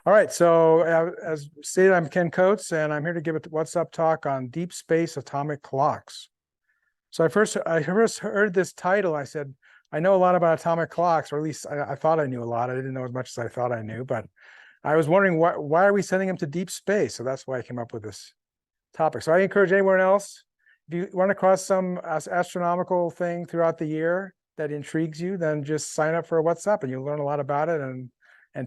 All right, so as stated, I'm Ken Coates, and I'm here to give a What's Up talk on deep space atomic clocks. So I first heard this title. I said, I know a lot about atomic clocks, or at least I thought I knew a lot. I didn't know as much as I thought I knew, but I was wondering why are we sending them to deep space? So that's why I came up with this topic. So I encourage anyone else, if you run across some astronomical thing throughout the year that intrigues you, then just sign up for a What's Up, and you'll learn a lot about it and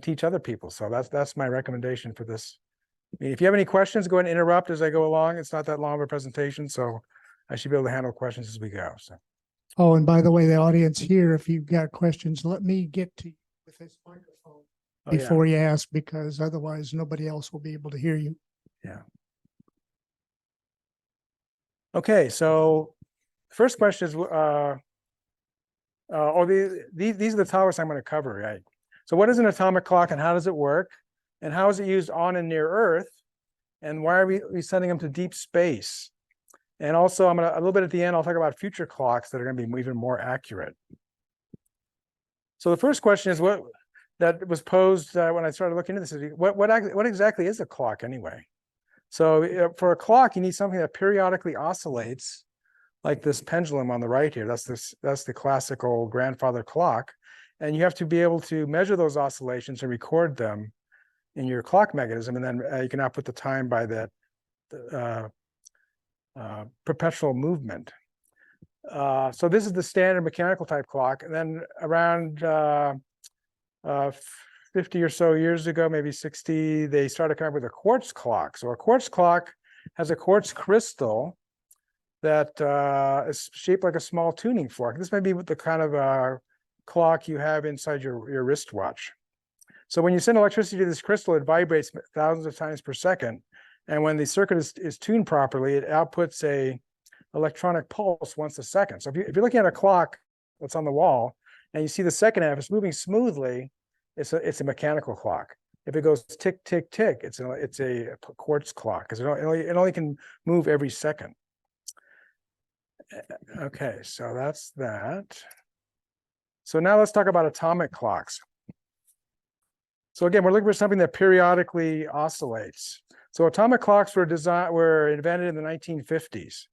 teach other people. So that's my recommendation for this. I mean, if you have any questions, go ahead and interrupt as I go along. It's not that long of a presentation, so I should be able to handle questions as we go. So. Oh, and by the way, the audience here, if you've got questions, let me get to you with this microphone before you ask, because otherwise nobody else will be able to hear you. Yeah. Okay, so first question is, these are the topics I'm going to cover, right? So what is an atomic clock and how does it work? And how is it used on and near Earth? And why are we sending them to deep space? And also, a little bit at the end, I'll talk about future clocks that are going to be even more accurate. So the first question is that was posed when I started looking into this is what exactly is a clock anyway? So for a clock, you need something that periodically oscillates, like this pendulum on the right here. That's the classical grandfather clock. And you have to be able to measure those oscillations and record them in your clock mechanism. And then you can output the time by that perpetual movement. So this is the standard mechanical type clock. And then around 50 or so years ago, maybe 60, they started coming up with a quartz clock. So a quartz clock has a quartz crystal that is shaped like a small tuning fork. This may be the kind of clock you have inside your wristwatch. So when you send electricity to this crystal, it vibrates thousands of times per second. And when the circuit is tuned properly, it outputs a electronic pulse once a second. So if you're looking at a clock that's on the wall and you see the second half is moving smoothly, it's a mechanical clock. If it goes tick, tick, tick, it's a quartz clock, because it only can move every second. Okay, so that's that. So now let's talk about atomic clocks. So again, we're looking for something that periodically oscillates. So atomic clocks were invented in the 1950s.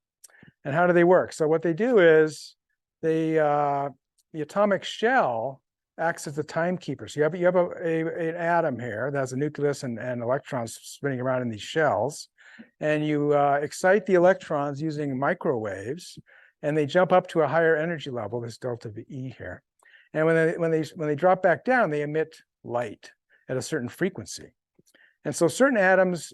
And how do they work? So what they do is the atomic shell acts as the timekeeper. So you have an atom here that has a nucleus and electrons spinning around in these shells. And you excite the electrons using microwaves, and they jump up to a higher energy level, this delta E here. And when they drop back down, they emit light at a certain frequency. And so certain atoms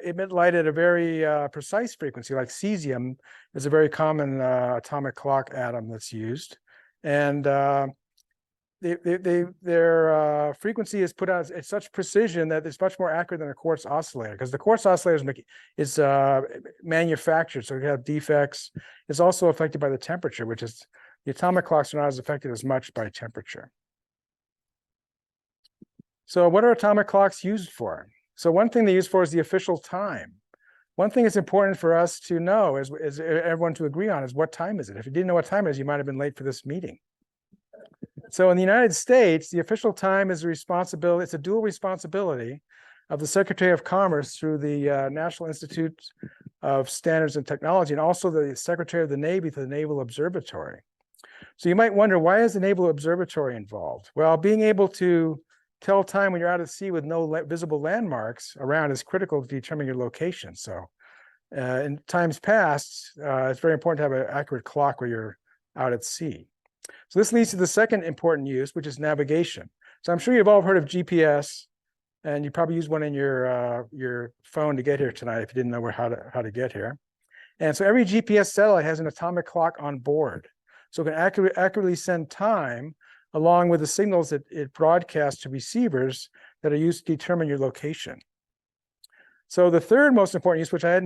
emit light at a very precise frequency, like cesium is a very common atomic clock atom that's used. And their frequency is put out at such precision that it's much more accurate than a quartz oscillator, because the quartz oscillator is manufactured, so it have defects. It's also affected by the temperature, which is the atomic clocks are not as affected as much by temperature. So what are atomic clocks used for? So one thing they use for is the official time. One thing that's important for us to know, is everyone to agree on, is what time is it? If you didn't know what time it is, you might have been late for this meeting. So in the United States, the official time is it's a dual responsibility of the Secretary of Commerce through the National Institute of Standards and Technology, and also the Secretary of the Navy through the Naval Observatory. So you might wonder, why is the Naval Observatory involved? Well, being able to tell time when you're out at sea with no visible landmarks around is critical to determine your location. So in times past, it's very important to have an accurate clock where you're out at sea. So this leads to the second important use, which is navigation. So I'm sure you've all heard of GPS, and you probably use one in your phone to get here tonight if you didn't know how to get here. And so every GPS satellite has an atomic clock on board, so it can accurately send time along with the signals that it broadcasts to receivers that are used to determine your location. So the third most important use, which I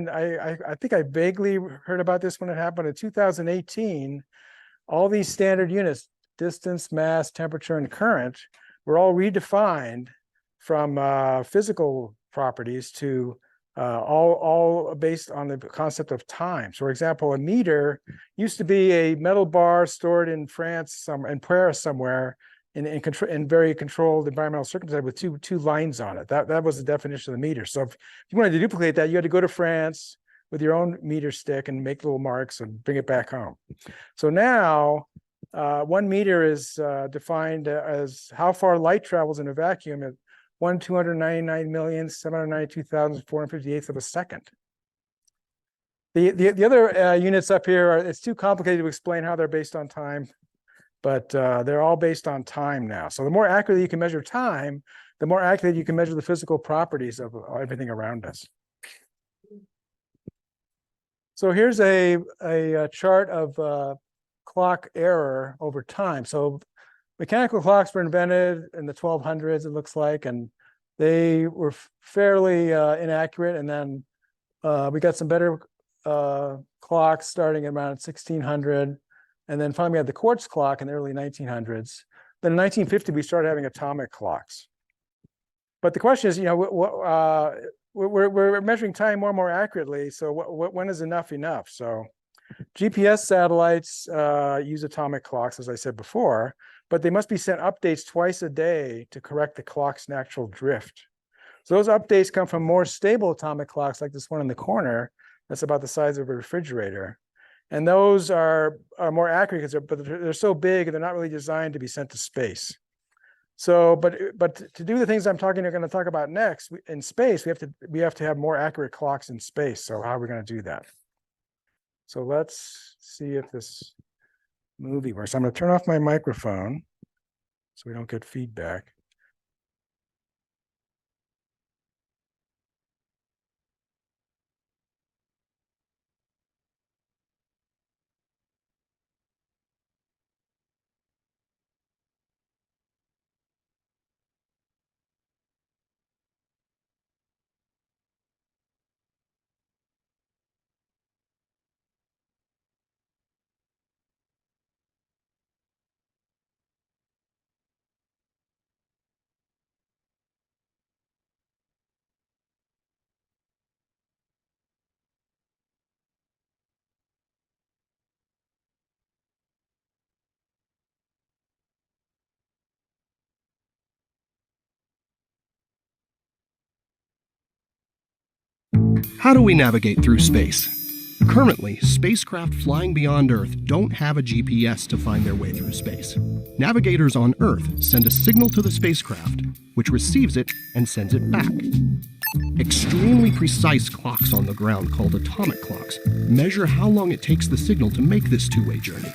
think I vaguely heard about this when it happened in 2018, all these standard units, distance, mass, temperature, and current, were all redefined from physical properties to all based on the concept of time. So for example, a meter used to be a metal bar stored in France, in Paris somewhere, in very controlled environmental circumstances with two lines on it. That was the definition of the meter. So if you wanted to duplicate that, you had to go to France with your own meter stick and make little marks and bring it back home. So now 1 meter is defined as how far light travels in a vacuum at 1,299,792,458 of a second. The other units up here are, it's too complicated to explain how they're based on time, but they're all based on time now. So the more accurately you can measure time, the more accurately you can measure the physical properties of everything around us. So here's a chart of clock error over time. So mechanical clocks were invented in the 1200s, it looks like, and they were fairly inaccurate. And then we got some better clocks starting around 1600. And then finally we had the quartz clock in the early 1900s. Then in 1950, we started having atomic clocks. But the question is, we're measuring time more and more accurately. So when is enough? So GPS satellites use atomic clocks, as I said before, but they must be sent updates twice a day to correct the clock's natural drift. So those updates come from more stable atomic clocks like this one in the corner. That's about the size of a refrigerator. And those are more accurate but they're so big and they're not really designed to be sent to space. So, but to do the things I'm going to talk about next in space, we have to have more accurate clocks in space. So how are we going to do that? So let's see if this movie works. I'm going to turn off my microphone so we don't get feedback. How do we navigate through space? Currently, spacecraft flying beyond Earth don't have a GPS to find their way through space. Navigators on Earth send a signal to the spacecraft, which receives it and sends it back. Extremely precise clocks on the ground, called atomic clocks, measure how long it takes the signal to make this two-way journey.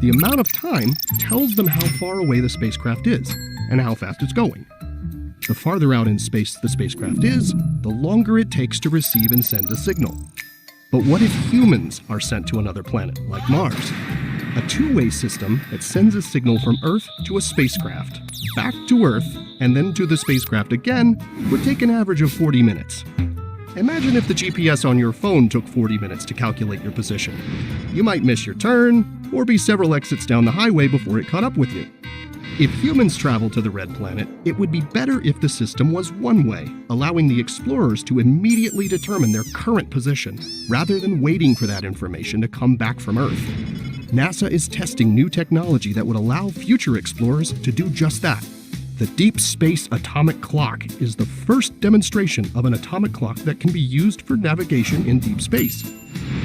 The amount of time tells them how far away the spacecraft is and how fast it's going. The farther out in space the spacecraft is, the longer it takes to receive and send a signal. But what if humans are sent to another planet, like Mars? A two-way system that sends a signal from Earth to a spacecraft, back to Earth, and then to the spacecraft again, would take an average of 40 minutes. Imagine if the GPS on your phone took 40 minutes to calculate your position. You might miss your turn, or be several exits down the highway before it caught up with you. If humans travel to the red planet, it would be better if the system was one-way, allowing the explorers to immediately determine their current position, rather than waiting for that information to come back from Earth. NASA is testing new technology that would allow future explorers to do just that. The Deep Space Atomic Clock is the first demonstration of an atomic clock that can be used for navigation in deep space.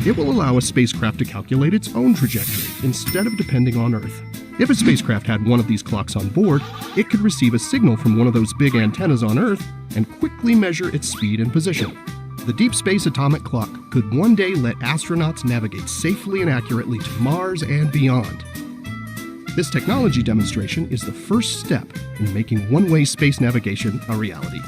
It will allow a spacecraft to calculate its own trajectory instead of depending on Earth. If a spacecraft had one of these clocks on board, it could receive a signal from one of those big antennas on Earth and quickly measure its speed and position. The Deep Space Atomic Clock could one day let astronauts navigate safely and accurately to Mars and beyond. This technology demonstration is the first step in making one-way space navigation a reality.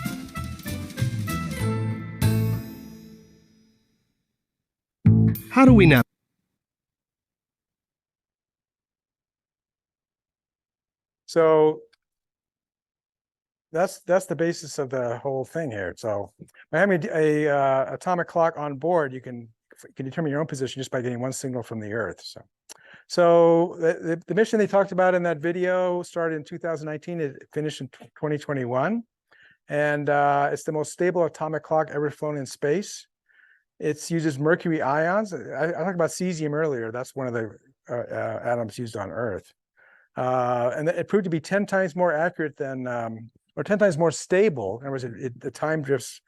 How do we navigate? So that's the basis of the whole thing here. So by having a atomic clock on board, you can determine your own position just by getting one signal from the Earth. So the mission they talked about in that video started in 2019. It finished in 2021, and it's the most stable atomic clock ever flown in space. It uses mercury ions. I talked about cesium earlier. That's one of the atoms used on Earth. And it proved to be 10 times more accurate than, or 10 times more stable. In other words, the time drifts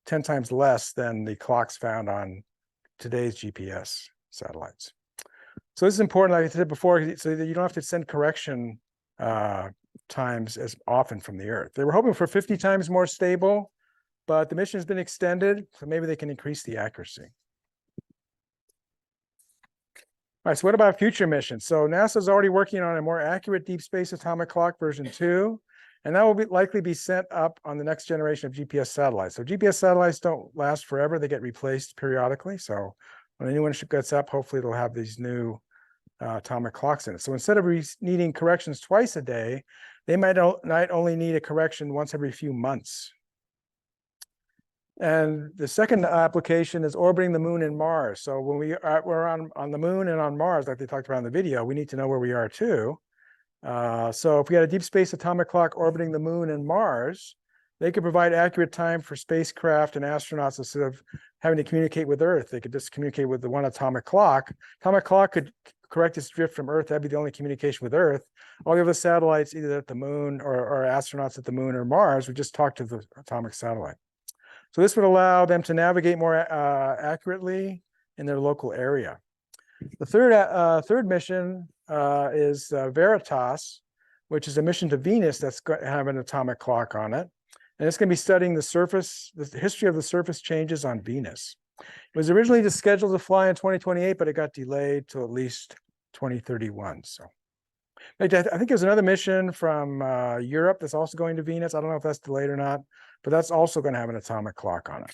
10 times less than the clocks found on today's GPS satellites. So this is important, like I said before, so that you don't have to send correction times as often from the Earth. They were hoping for 50 times more stable, but the mission has been extended, so maybe they can increase the accuracy. All right, so what about future missions? So NASA is already working on a more accurate deep space atomic clock version 2, and that will likely be sent up on the next generation of GPS satellites. So GPS satellites don't last forever, they get replaced periodically. So when a new one gets up, hopefully it'll have these new atomic clocks in it. So instead of needing corrections twice a day, they might only need a correction once every few months. And the second application is orbiting the moon and Mars. So when we're on the moon and on Mars, like they talked about in the video, we need to know where we are too. So if we had a deep space atomic clock orbiting the moon and Mars, they could provide accurate time for spacecraft and astronauts instead of having to communicate with Earth. They could just communicate with the one atomic clock. Atomic clock could correct its drift from Earth. That'd be the only communication with Earth. All the other satellites, either at the moon or astronauts at the moon or Mars, would just talk to the atomic satellite. So this would allow them to navigate more accurately in their local area. The third mission is Veritas, which is a mission to Venus that's going to have an atomic clock on it. And it's going to be studying the history of the surface changes on Venus. It was originally just scheduled to fly in 2028, but it got delayed to at least 2031. So I think there's another mission from Europe that's also going to Venus. I don't know if that's delayed or not, but that's also going to have an atomic clock on it.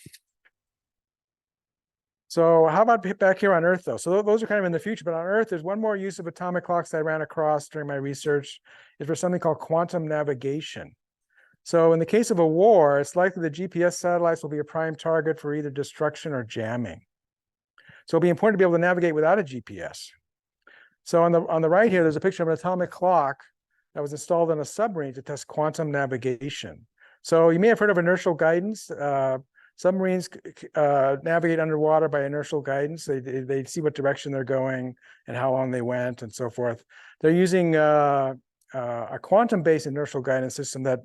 So how about back here on Earth, though? So those are kind of in the future, but on Earth, there's one more use of atomic clocks that I ran across during my research is for something called quantum navigation. So in the case of a war, it's likely the GPS satellites will be a prime target for either destruction or jamming. So it'll be important to be able to navigate without a GPS. So on the right here, there's a picture of an atomic clock that was installed on a submarine to test quantum navigation. So you may have heard of inertial guidance. Submarines navigate underwater by inertial guidance. They see what direction they're going and how long they went and so forth. They're using a quantum-based inertial guidance system that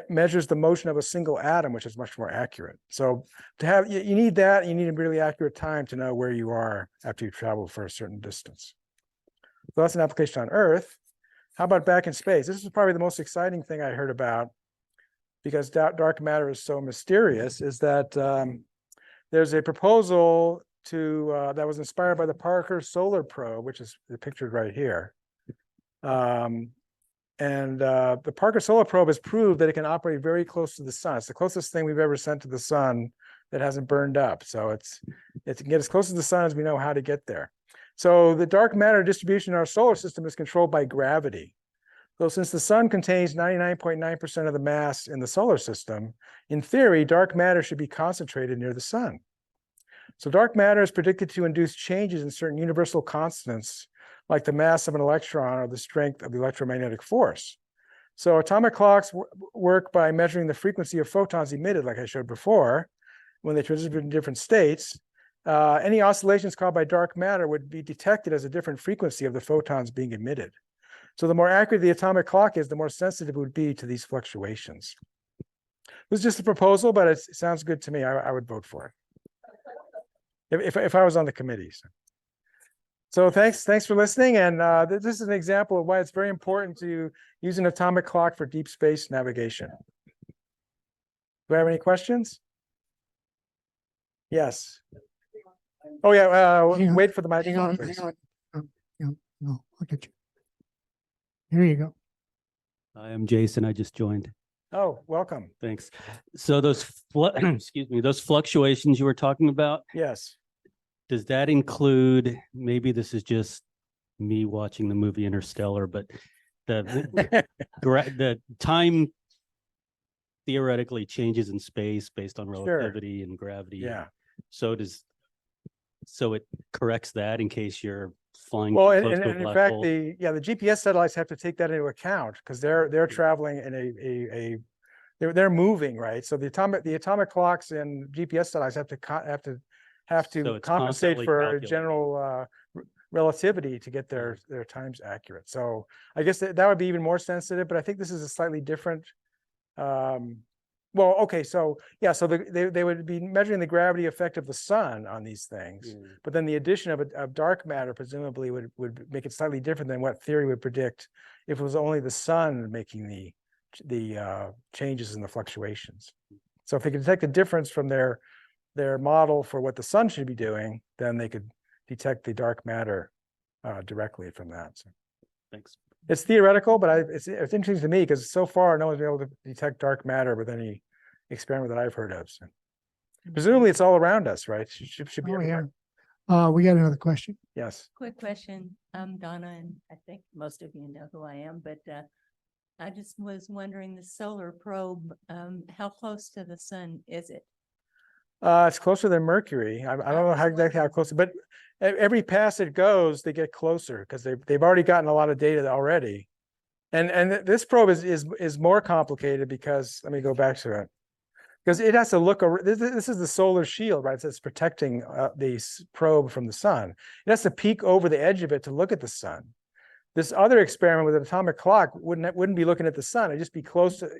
measures the motion of a single atom, which is much more accurate. So to have, you need that, you need a really accurate time to know where you are after you've traveled for a certain distance. So that's an application on Earth. How about back in space? This is probably the most exciting thing I heard about, because dark matter is so mysterious, is that there's a proposal that was inspired by the Parker Solar Probe, which is pictured right here. The Parker Solar Probe has proved that it can operate very close to the sun. It's the closest thing we've ever sent to the sun that hasn't burned up. So it can get as close to the sun as we know how to get there. So the dark matter distribution in our solar system is controlled by gravity. So since the sun contains 99.9% of the mass in the solar system, in theory, dark matter should be concentrated near the sun. So dark matter is predicted to induce changes in certain universal constants, like the mass of an electron or the strength of the electromagnetic force. So atomic clocks work by measuring the frequency of photons emitted, like I showed before, when they transition in different states. Any oscillations caused by dark matter would be detected as a different frequency of the photons being emitted. So the more accurate the atomic clock is, the more sensitive it would be to these fluctuations. This is just a proposal, but it sounds good to me. I would vote for it if I was on the committee. So thanks for listening. And this is an example of why it's very important to use an atomic clock for deep space navigation. Do I have any questions? Yes. Oh yeah. Wait for the microphone. Hang on. No, look at you. Here you go. I am Jason. I just joined. Oh, welcome. Thanks. So those excuse me, those fluctuations you were talking about, Yes. does that include, maybe this is just me watching the movie Interstellar, but the time theoretically changes in space based on relativity and gravity. Yeah. So it corrects that in case you're flying Well, close to a in black fact, hole. the GPS satellites have to take that into account because they're traveling in they're moving, right? So the atomic clocks and GPS satellites have to So it's compensate for constantly general relativity to get their times accurate. So I guess that would be even more sensitive, but I think this is a slightly different. Well, okay, so yeah, so they would be measuring the gravity effect of the sun on these things, but then the addition of dark matter presumably would make it slightly different than what theory would predict if it was only the sun making the changes in the fluctuations. So if they could detect a difference from their model for what the sun should be doing, then they could detect the dark matter directly from that. So. Thanks. It's theoretical, but it's interesting to me because so far no one's been able to detect dark matter with any experiment that I've heard of. So presumably it's all around us, right? Should be everywhere. Yeah. We got another question. Yes. Quick question. I'm Donna, and I think most of you know who I am, but I just was wondering, the solar probe, how close to the sun is it? It's closer than Mercury. I don't know exactly how close, but every pass it goes, they get closer because they've already gotten a lot of data already. And this probe is more complicated because, let me go back to it, because it has to look over. This is the solar shield, right? So it's protecting the probe from the sun. It has to peek over the edge of it to look at the sun. This other experiment with an atomic clock wouldn't be looking at the sun. It'd just be close to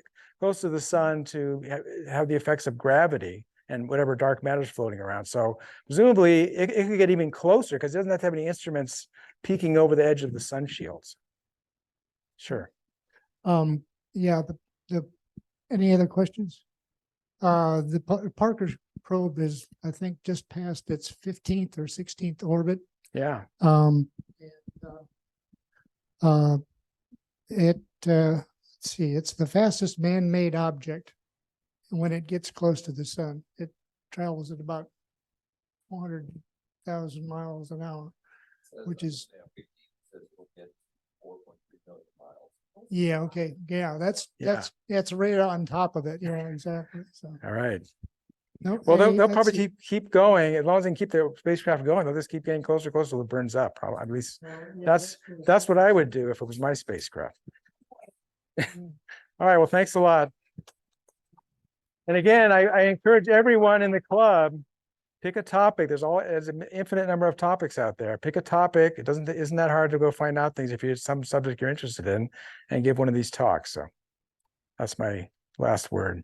the sun to have the effects of gravity and whatever dark matter is floating around. So presumably it could get even closer because it doesn't have to have any instruments peeking over the edge of the sun shields. Sure. Yeah, any other questions? The Parker probe is, I think, just past its 15th or 16th orbit. Yeah. Let's see, it's the fastest man-made object. When it gets close to the sun, it travels at about 400,000 miles an hour, which is, yeah, okay, yeah, that's right on top of it. Yeah, exactly. So, All right. no, Well, they'll let's probably see. keep going as long as they can keep the spacecraft going. They'll just keep getting closer, till it burns up. Probably, at least that's what I would do if it was my spacecraft. All right. Well, thanks a lot. And again, I encourage everyone in the club, pick a topic. There's an infinite number of topics out there. Pick a topic. Isn't that hard to go find out things if you're some subject you're interested in and give one of these talks. So that's my last word.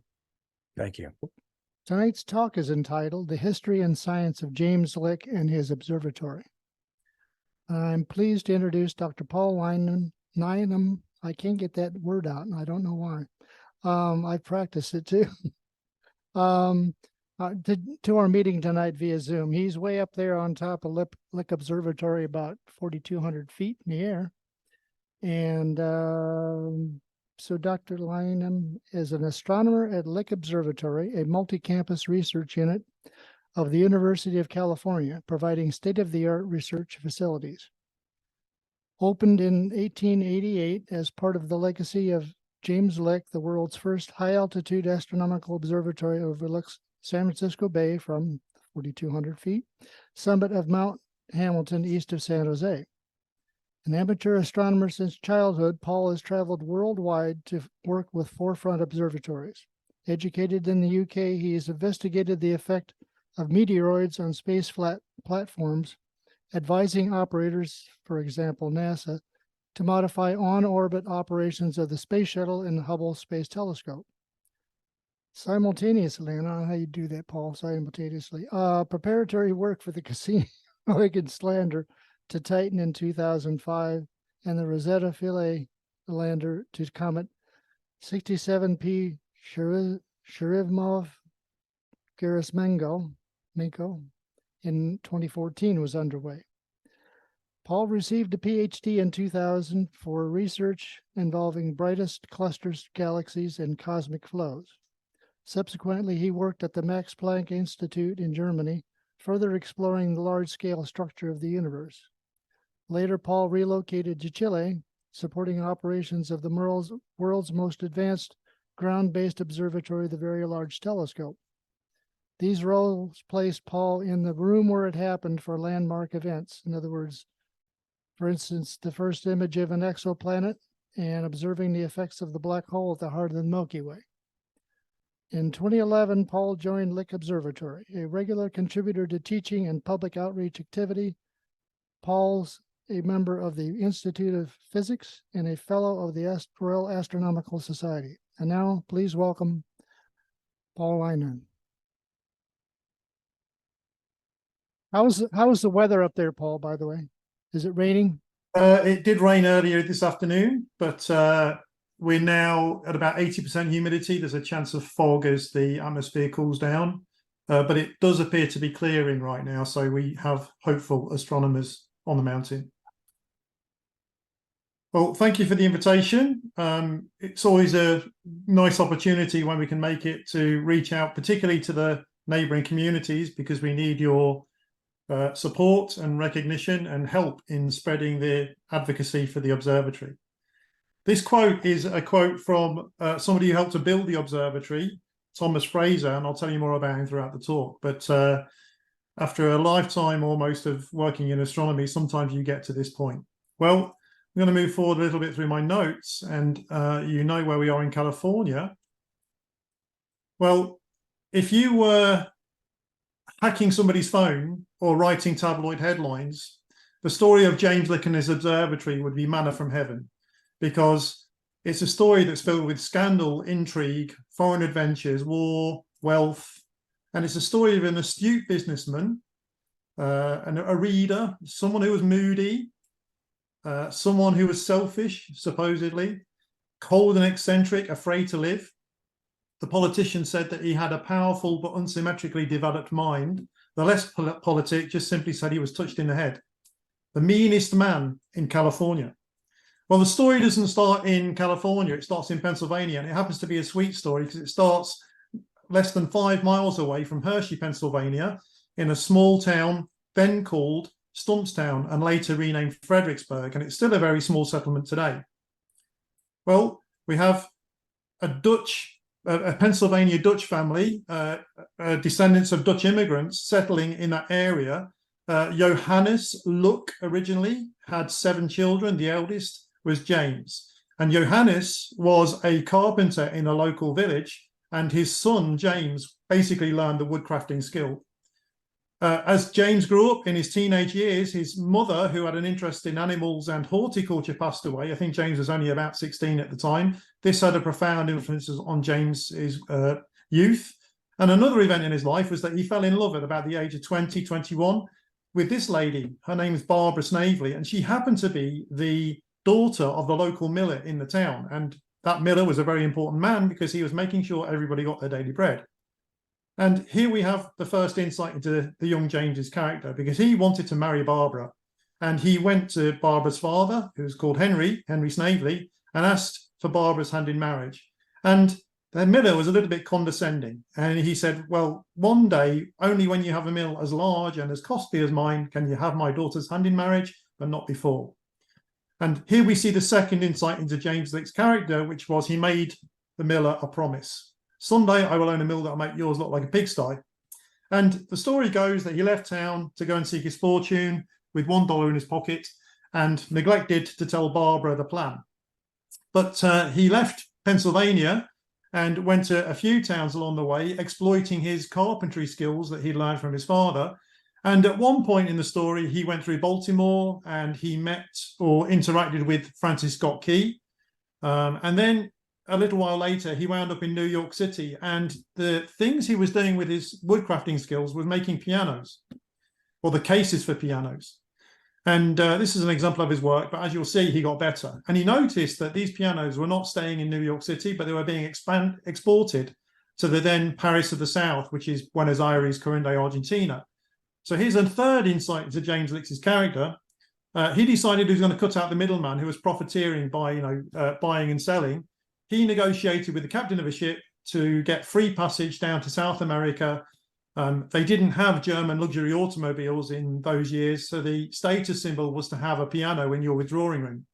Thank you. Tonight's talk is entitled The History and Science of James Lick and His Observatory. I'm pleased to introduce Dr. Paul Lynam. I can't get that word out, and I don't know why. I practiced it too. To our meeting tonight via Zoom. He's way up there on top of Lick Observatory, about 4,200 feet in the air. And so Dr. Lynam is an astronomer at Lick Observatory, a multi-campus research unit of the University of California, providing state-of-the-art research facilities. Opened in 1888 as part of the legacy of James Lick, the world's first high-altitude astronomical observatory overlooks San Francisco Bay from 4,200 feet, summit of Mount Hamilton east of San Jose. An amateur astronomer since childhood, Paul has traveled worldwide to work with forefront observatories. Educated in the UK, he has investigated the effect of meteoroids on space platforms, advising operators, for example, NASA, to modify on-orbit operations of the Space Shuttle and the Hubble Space Telescope. Simultaneously, I don't know how you do that, Paul, simultaneously, preparatory work for the Cassini lander to Titan in 2005 and the Rosetta Philae lander to Comet 67P Churyumov-Gerasimenko in 2014 was underway. Paul received a PhD in 2000 for research involving brightest clusters, galaxies, and cosmic flows. Subsequently, he worked at the Max Planck Institute in Germany, further exploring the large-scale structure of the universe. Later, Paul relocated to Chile, supporting operations of the world's most advanced ground-based observatory, the Very Large Telescope. These roles placed Paul in the room where it happened for landmark events. In other words, for instance, the first image of an exoplanet and observing the effects of the black hole at the heart of the Milky Way. In 2011, Paul joined Lick Observatory, a regular contributor to teaching and public outreach activity Paul's a member of the Institute of Physics and a fellow of the Royal Astronomical Society. And now please welcome Paul Lynam. How's the weather up there, Paul, by the way? Is it raining? It did rain earlier this afternoon, but we're now at about 80% humidity. There's a chance of fog as the atmosphere cools down, but it does appear to be clearing right now. So we have hopeful astronomers on the mountain. Well, thank you for the invitation. It's always a nice opportunity when we can make it to reach out, particularly to the neighbouring communities, because we need your support and recognition and help in spreading the advocacy for the observatory. This quote is a quote from somebody who helped to build the observatory, Thomas Fraser, and I'll tell you more about him throughout the talk. But after a lifetime almost of working in astronomy, sometimes you get to this point. Well, I'm going to move forward a little bit through my notes, and you know where we are in California. Well, if you were hacking somebody's phone or writing tabloid headlines, the story of James Lick and his observatory would be manna from heaven, because it's a story that's filled with scandal, intrigue, foreign adventures, war, wealth, and it's a story of an astute businessman, and a reader, someone who was moody, someone who was selfish, supposedly, cold and eccentric, afraid to live. The politician said that he had a powerful but unsymmetrically developed mind. The less politic just simply said he was touched in the head. The meanest man in California. Well, the story doesn't start in California. It starts in Pennsylvania, and it happens to be a sweet story because it starts less than 5 miles away from Hershey, Pennsylvania, in a small town then called Stumpstown and later renamed Fredericksburg, and it's still a very small settlement today. Well, we have a Pennsylvania Dutch family, descendants of Dutch immigrants settling in that area. Johannes Luck originally had 7 children. The eldest was James. And Johannes was a carpenter in a local village, and his son, James, basically learned the woodcrafting skill. As James grew up in his teenage years, his mother, who had an interest in animals and horticulture, passed away. I think James was only about 16 at the time. This had a profound influence on James's youth. And another event in his life was that he fell in love at about the age of 20, 21 with this lady. Her name is Barbara Snavely, and she happened to be the daughter of the local miller in the town. And that miller was a very important man because he was making sure everybody got their daily bread. And here we have the first insight into the young James's character, because he wanted to marry Barbara. And he went to Barbara's father, who was called Henry Snavely, and asked for Barbara's hand in marriage. And the miller was a little bit condescending. And he said, well, one day, only when you have a mill as large and as costly as mine, can you have my daughter's hand in marriage, but not before. And here we see the second insight into James Lick's character, which was he made the miller a promise. Someday I will own a mill that will make yours look like a pigsty. And the story goes that he left town to go and seek his fortune with $1 in his pocket and neglected to tell Barbara the plan. But he left Pennsylvania and went to a few towns along the way, exploiting his carpentry skills that he'd learned from his father. And at one point in the story, he went through Baltimore and he met or interacted with Francis Scott Key. And then a little while later, he wound up in New York City, and the things he was doing with his woodcrafting skills was making pianos, or the cases for pianos. And this is an example of his work, but as you'll see, he got better. And he noticed that these pianos were not staying in New York City, but they were being exported to the then Paris of the South, which is Buenos Aires, current day Argentina. So here's a third insight into James Lick's character. He decided he was going to cut out the middleman who was profiteering by buying and selling. He negotiated with the captain of a ship to get free passage down to South America. They didn't have German luxury automobiles in those years, so the status symbol was to have a piano in your withdrawing room.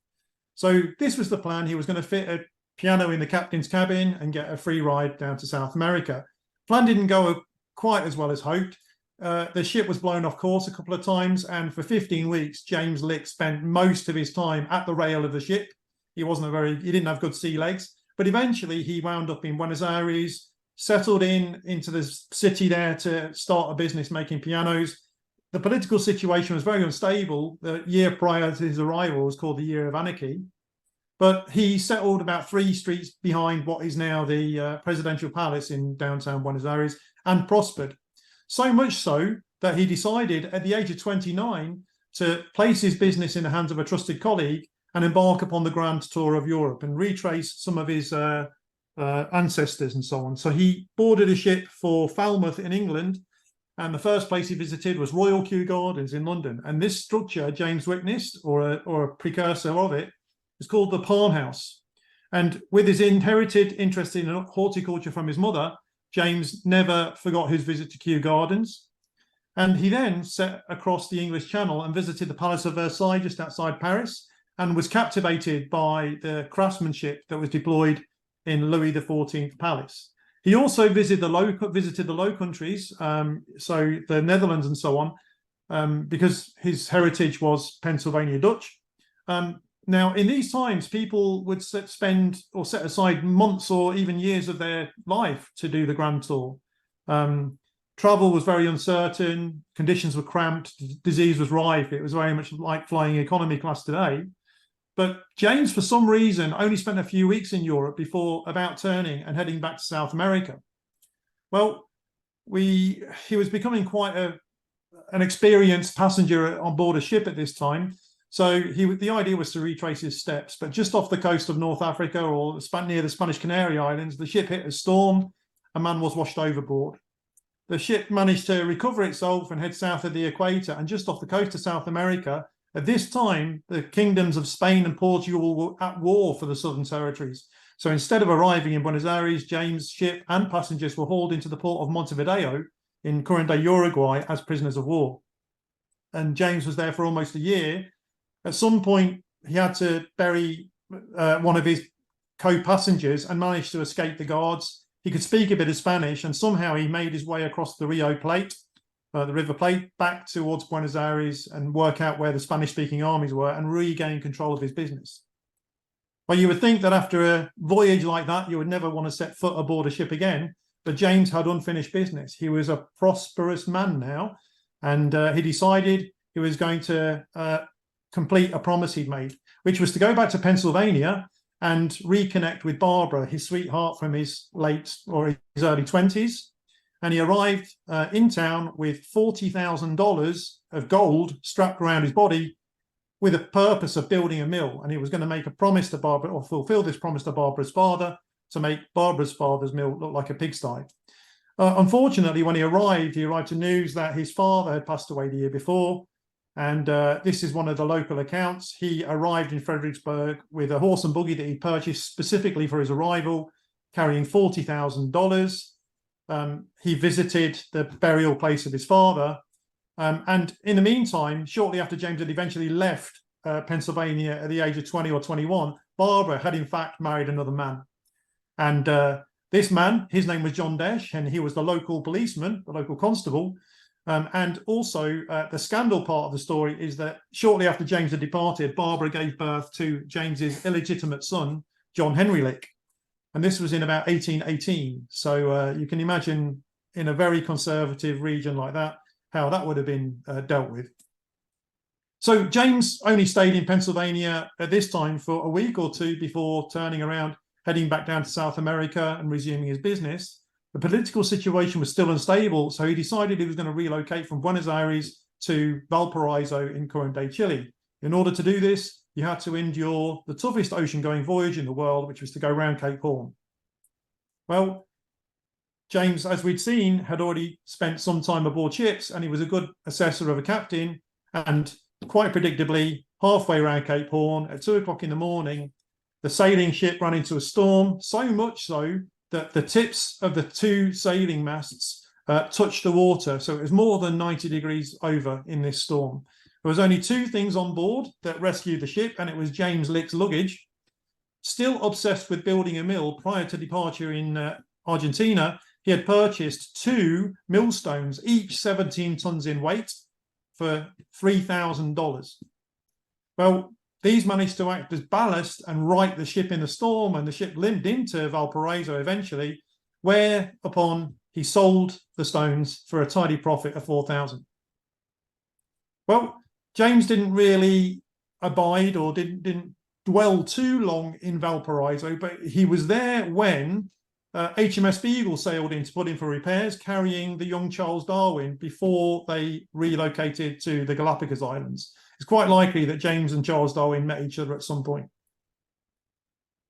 So this was the plan. He was going to fit a piano in the captain's cabin and get a free ride down to South America. Plan didn't go quite as well as hoped. The ship was blown off course a couple of times, and for 15 weeks, James Lick spent most of his time at the rail of the ship. He didn't have good sea legs. But eventually he wound up in Buenos Aires, settled into the city there to start a business making pianos. the political situation was very unstable. The year prior to his arrival was called the Year of Anarchy. But he settled about 3 streets behind what is now the presidential palace in downtown Buenos Aires and prospered. So much so that he decided at the age of 29 to place his business in the hands of a trusted colleague and embark upon the grand tour of Europe and retrace some of his ancestors and so on. So he boarded a ship for Falmouth in England, and the first place he visited was Royal Kew Gardens in London. And this structure James witnessed, or a precursor of it, is called the Palm House. And with his inherited interest in horticulture from his mother, James never forgot his visit to Kew Gardens. And he then set across the English Channel and visited the Palace of Versailles just outside Paris, and was captivated by the craftsmanship that was deployed in Louis XIV Palace. He also visited the Low Countries, so the Netherlands and so on, because his heritage was Pennsylvania Dutch. Now, in these times, people would spend or set aside months or even years of their life to do the Grand Tour. Travel was very uncertain, conditions were cramped, disease was rife. It was very much like flying economy class today. But James, for some reason, only spent a few weeks in Europe before about turning and heading back to South America. Well, he was becoming quite an experienced passenger on board a ship at this time. So the idea was to retrace his steps. But just off the coast of North Africa, or near the Spanish Canary Islands, the ship hit a storm. A man was washed overboard. The ship managed to recover itself and head south of the equator, and just off the coast of South America. At this time, the kingdoms of Spain and Portugal were at war for the southern territories. So instead of arriving in Buenos Aires, James' ship and passengers were hauled into the port of Montevideo in current-day Uruguay as prisoners of war. And James was there for almost a year. At some point, he had to bury one of his co-passengers and managed to escape the guards. He could speak a bit of Spanish, and somehow he made his way across the Rio Plate, the River Plate, back towards Buenos Aires and work out where the Spanish-speaking armies were and regain control of his business. Well, you would think that after a voyage like that, you would never want to set foot aboard a ship again, but James had unfinished business. He was a prosperous man now, and he decided he was going to complete a promise he'd made, which was to go back to Pennsylvania and reconnect with Barbara, his sweetheart from his early 20s. And he arrived in town with $40,000 of gold strapped around his body with a purpose of building a mill. And he was going to make a promise to Barbara, or fulfill this promise to Barbara's father, to make Barbara's father's mill look like a pigsty. Unfortunately, when he arrived to news that his father had passed away the year before. And this is one of the local accounts. He arrived in Fredericksburg with a horse and buggy that he purchased specifically for his arrival, carrying $40,000. He visited the burial place of his father. And in the meantime, shortly after James had eventually left Pennsylvania at the age of 20 or 21, Barbara had in fact married another man. And this man, his name was John Desch, and he was the local policeman, the local constable. And also the scandal part of the story is that shortly after James had departed, Barbara gave birth to James's illegitimate son, John Henry Lick. And this was in about 1818. So you can imagine in a very conservative region like that, how that would have been dealt with. So James only stayed in Pennsylvania at this time for a week or two before turning around, heading back down to South America and resuming his business. The political situation was still unstable, so he decided he was going to relocate from Buenos Aires to Valparaiso in current-day Chile. In order to do this, you had to endure the toughest ocean-going voyage in the world, which was to go around Cape Horn. Well, James, as we'd seen, had already spent some time aboard ships, and he was a good assessor of a captain. And quite predictably, halfway around Cape Horn at 2 o'clock in the morning, the sailing ship ran into a storm, so much so that the tips of the 2 sailing masts touched the water. So it was more than 90 degrees over in this storm. There was only 2 things on board that rescued the ship, and it was James Lick's luggage. Still obsessed with building a mill prior to departure in Argentina, he had purchased 2 millstones, each 17 tons in weight, for $3,000. Well, these managed to act as ballast and right the ship in the storm, and the ship limped into Valparaiso eventually, whereupon he sold the stones for a tidy profit of $4,000. Well, James didn't really abide or didn't dwell too long in Valparaiso, but he was there when HMS Beagle sailed in to put in for repairs, carrying the young Charles Darwin before they relocated to the Galapagos Islands. It's quite likely that James and Charles Darwin met each other at some point.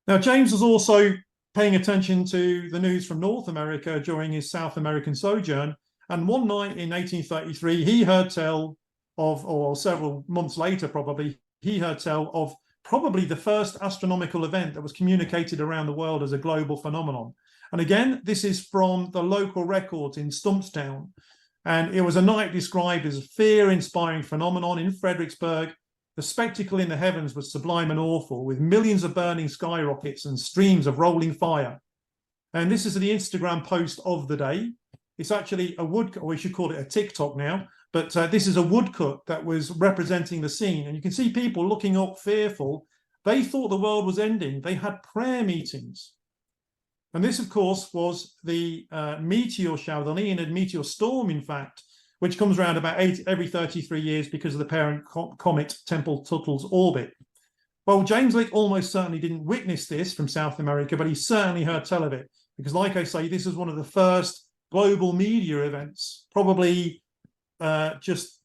Now, James was also paying attention to the news from North America during his South American sojourn. And one night in 1833, he heard tell of, or several months later probably, he heard tell of probably the first astronomical event that was communicated around the world as a global phenomenon. And again, this is from the local records in Stumpstown. And it was a night described as a fear-inspiring phenomenon in Fredericksburg. The spectacle in the heavens was sublime and awful, with millions of burning skyrockets and streams of rolling fire. And this is the Instagram post of the day. It's actually a woodcut, or we should call it a TikTok now, but this is a woodcut that was representing the scene. And you can see people looking up fearful. They thought the world was ending. They had prayer meetings. And this, of course, was the meteor shower, the Leonid Meteor Storm, in fact, which comes around about every 33 years because of the parent comet Tempel-Tuttle's orbit. Well, James Lick almost certainly didn't witness this from South America, but he certainly heard tell of it. Because like I say, this is one of the first global media events, probably just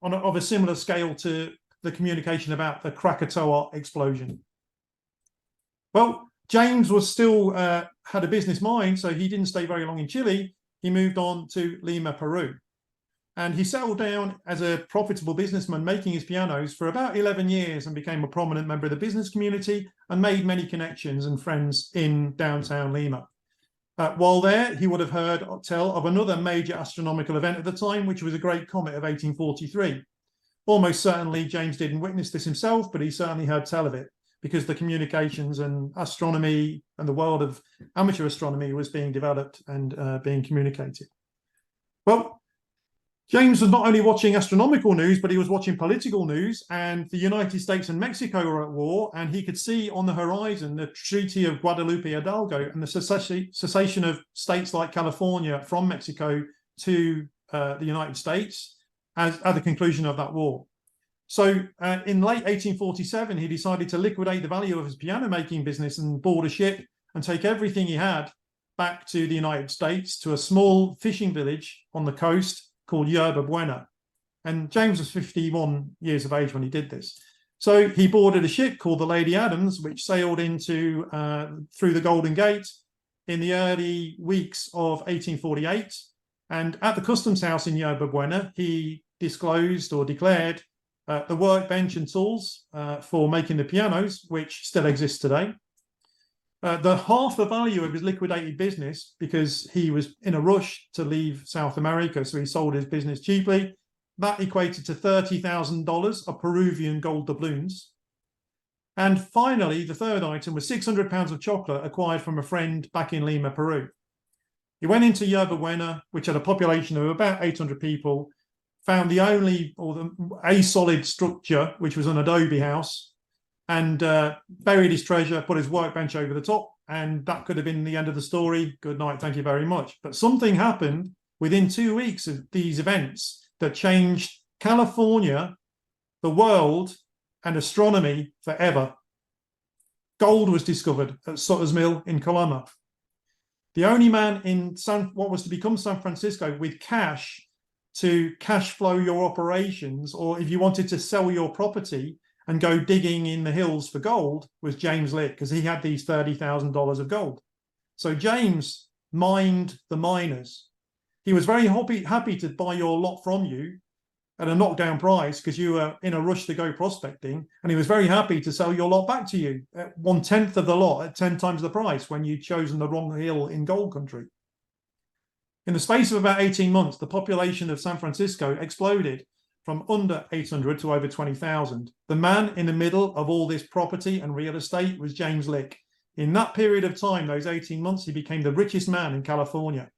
of a similar scale to the communication about the Krakatoa explosion. Well, James was still had a business mind, so he didn't stay very long in Chile. He moved on to Lima, Peru. And he settled down as a profitable businessman making his pianos for about 11 years and became a prominent member of the business community and made many connections and friends in downtown Lima. While there, he would have heard tell of another major astronomical event at the time, which was a great comet of 1843. Almost certainly, James didn't witness this himself, but he certainly heard tell of it, because the communications and astronomy and the world of amateur astronomy was being developed and being communicated. Well, James was not only watching astronomical news, but he was watching political news, and the United States and Mexico were at war, and he could see on the horizon the Treaty of Guadalupe Hidalgo and the cessation of states like California from Mexico to the United States at the conclusion of that war. So in late 1847, he decided to liquidate the value of his piano making business and board a ship and take everything he had back to the United States, to a small fishing village on the coast called Yerba Buena. And James was 51 years of age when he did this. So he boarded a ship called the Lady Adams, which sailed into through the Golden Gate in the early weeks of 1848. And at the customs house in Yerba Buena, he disclosed or declared the workbench and tools for making the pianos, which still exist today. The half the value of his liquidated business, because he was in a rush to leave South America, so he sold his business cheaply, that equated to $30,000 of Peruvian gold doubloons. And finally, the third item was 600 pounds of chocolate acquired from a friend back in Lima, Peru. He went into Yerba Buena, which had a population of about 800 people, found the only, or a solid structure, which was an adobe house, and buried his treasure, put his workbench over the top, and that could have been the end of the story. Good night, thank you very much. But something happened within 2 weeks of these events that changed California, the world, and astronomy forever. Gold was discovered at Sutter's Mill in Coloma. The only man in what was to become San Francisco with cash to cash flow your operations, or if you wanted to sell your property and go digging in the hills for gold, was James Lick, because he had these $30,000 of gold. So James mined the miners. He was very happy to buy your lot from you at a knockdown price because you were in a rush to go prospecting, and he was very happy to sell your lot back to you at 1/10 of the lot at 10 times the price when you'd chosen the wrong hill in gold country. In the space of about 18 months, the population of San Francisco exploded from under 800 to over 20,000. The man in the middle of all this property and real estate was James Lick. In that period of time, those 18 months, he became the richest man in California.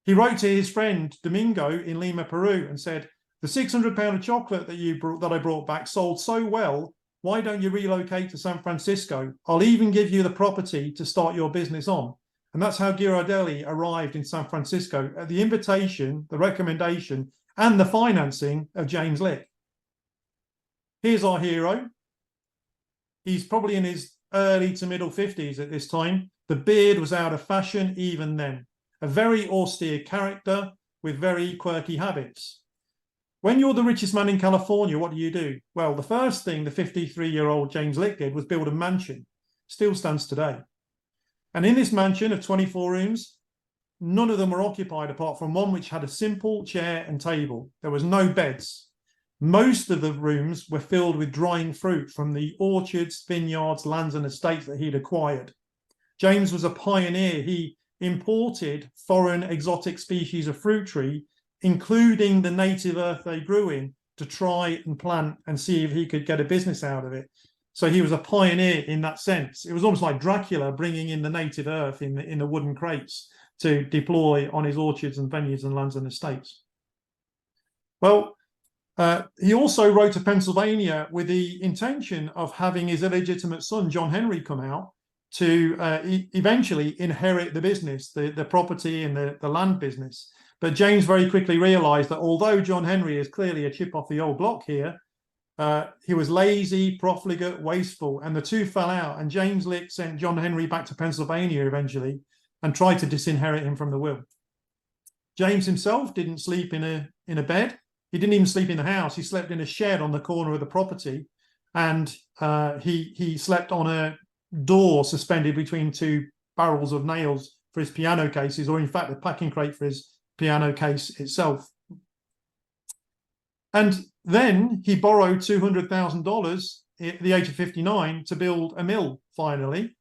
He wrote to his friend Domingo in Lima, Peru, and said, "The 600 pound of chocolate that I brought back sold so well, why don't you relocate to San Francisco? I'll even give you the property to start your business on." And that's how Ghirardelli arrived in San Francisco at the invitation, the recommendation and the financing of James Lick. Here's our hero. He's probably in his early to middle 50s at this time. The beard was out of fashion even then. A very austere character with very quirky habits. When you're the richest man in California, what do? Well, the first thing the 53-year-old James Lick did was build a mansion. Still stands today. And in this mansion of 24 rooms, none of them were occupied apart from one which had a simple chair and table. There was no beds. Most of the rooms were filled with drying fruit from the orchards, vineyards, lands and estates that he'd acquired. James was a pioneer. He imported foreign exotic species of fruit tree, including the native earth they grew in, to try and plant and see if he could get a business out of it. So he was a pioneer in that sense. It was almost like Dracula bringing in the native earth in the wooden crates to deploy on his orchards and vineyards and lands and estates. Well, he also wrote to Pennsylvania with the intention of having his illegitimate son, John Henry, come out to eventually inherit the business, the property and the land business. But James very quickly realized that although John Henry is clearly a chip off the old block here, he was lazy, profligate, wasteful, and the two fell out. And James Lick sent John Henry back to Pennsylvania eventually and tried to disinherit him from the will. James himself didn't sleep in a bed. He didn't even sleep in the house. He slept in a shed on the corner of the property, and he slept on a door suspended between two barrels of nails for his piano cases, or in fact a packing crate for his piano case itself. And then he borrowed $200,000 at the age of 59 to build a mill finally.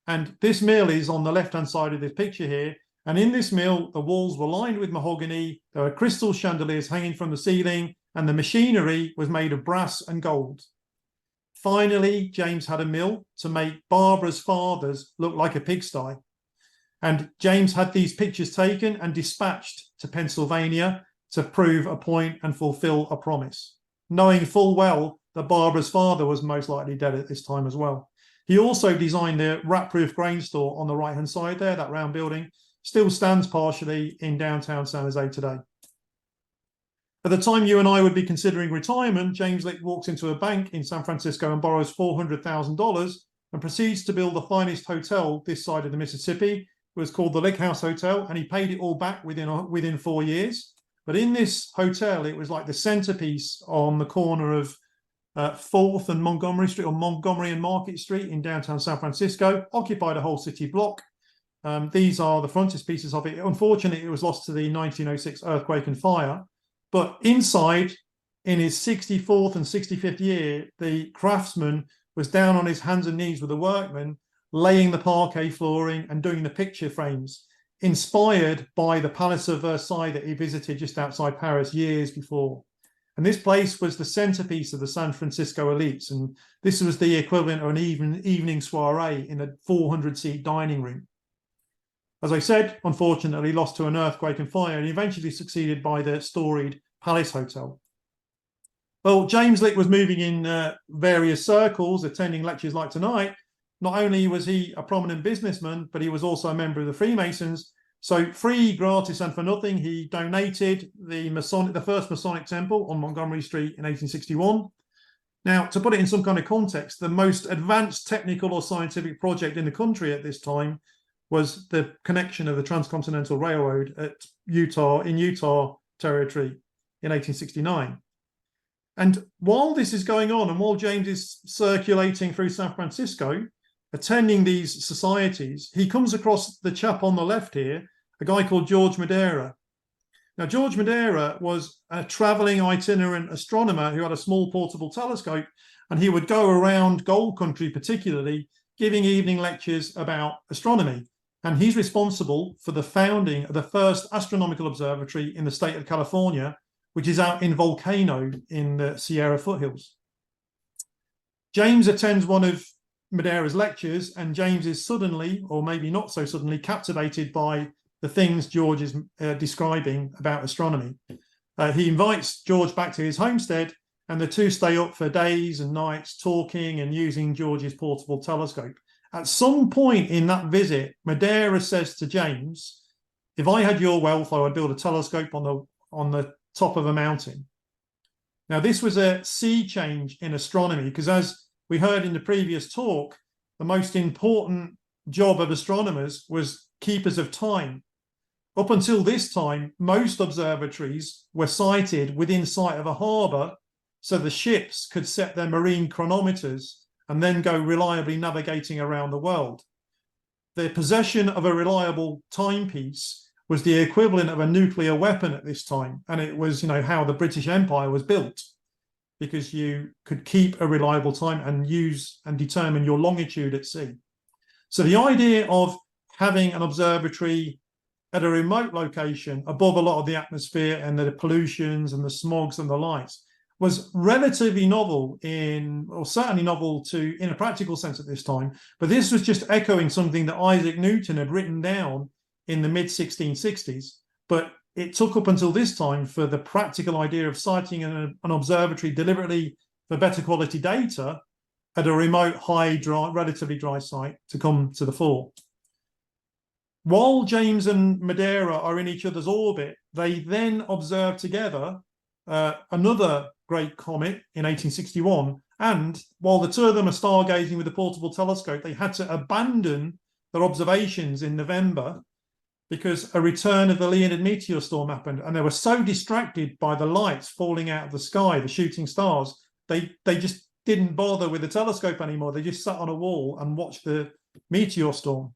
And this mill is on the left-hand side of this picture here. And in this mill, the walls were lined with mahogany. There were crystal chandeliers hanging from the ceiling, and the machinery was made of brass and gold. Finally, James had a mill to make Barbara's father's look like a pigsty. And James had these pictures taken and dispatched to Pennsylvania to prove a point and fulfill a promise, knowing full well that Barbara's father was most likely dead at this time as well. He also designed the rat-proof grain store on the right-hand side there, that round building, still stands partially in downtown San Jose today. At the time you and I would be considering retirement, James Lick walks into a bank in San Francisco and borrows $400,000 and proceeds to build the finest hotel this side of the Mississippi. It was called the Lick House Hotel, and he paid it all back within 4 years. But in this hotel, it was like the centerpiece on the corner of 4th and Montgomery Street, or Montgomery and Market Street in downtown San Francisco, occupied a whole city block. These are the frontispieces of it. Unfortunately, it was lost to the 1906 earthquake and fire. But inside, in his 64th and 65th year, the craftsman was down on his hands and knees with the workmen, laying the parquet flooring and doing the picture frames, inspired by the Palace of Versailles that he visited just outside Paris years before. And this place was the centerpiece of the San Francisco elites. And this was the equivalent of an evening soiree in a 400-seat dining room. As I said, unfortunately lost to an earthquake and fire, and eventually succeeded by the storied Palace Hotel. Well, James Lick was moving in various circles, attending lectures like tonight. Not only was he a prominent businessman, but he was also a member of the Freemasons. So free, gratis, and for nothing, he donated the first Masonic Temple on Montgomery Street in 1861. Now, to put it in some kind of context, the most advanced technical or scientific project in the country at this time was the connection of the Transcontinental Railroad in Utah Territory in 1869. And while this is going on, and while James is circulating through San Francisco, attending these societies, he comes across the chap on the left here, a guy called George Madeira. Now, George Madeira was a traveling itinerant astronomer who had a small portable telescope, and he would go around Gold Country particularly, giving evening lectures about astronomy. And he's responsible for the founding of the first astronomical observatory in the state of California, which is out in Volcano in the Sierra foothills. James attends one of Madeira's lectures, and James is suddenly, or maybe not so suddenly, captivated by the things George is describing about astronomy. He invites George back to his homestead, and the two stay up for days and nights talking and using George's portable telescope. At some point in that visit, Madeira says to James, "If I had your wealth, I would build a telescope on the top of a mountain. Now, this was a sea change in astronomy, because as we heard in the previous talk, the most important job of astronomers was keepers of time. Up until this time, most observatories were sited within sight of a harbour, so the ships could set their marine chronometers and then go reliably navigating around the world. The possession of a reliable timepiece was the equivalent of a nuclear weapon at this time, and it was, how the British Empire was built, because you could keep a reliable time and use and determine your longitude at sea. So the idea of having an observatory at a remote location above a lot of the atmosphere and the pollutions and the smogs and the lights was relatively novel or certainly novel in a practical sense at this time. But this was just echoing something that Isaac Newton had written down in the mid-1660s. But it took up until this time for the practical idea of siting an observatory deliberately for better quality data at a remote, relatively dry site to come to the fore. While James and Madeira are in each other's orbit, they then observe together another great comet in 1861. And while the two of them are stargazing with a portable telescope, they had to abandon their observations in November because a return of the Leonid Meteor Storm happened. And they were so distracted by the lights falling out of the sky, the shooting stars, they just didn't bother with the telescope anymore. They just sat on a wall and watched the meteor storm.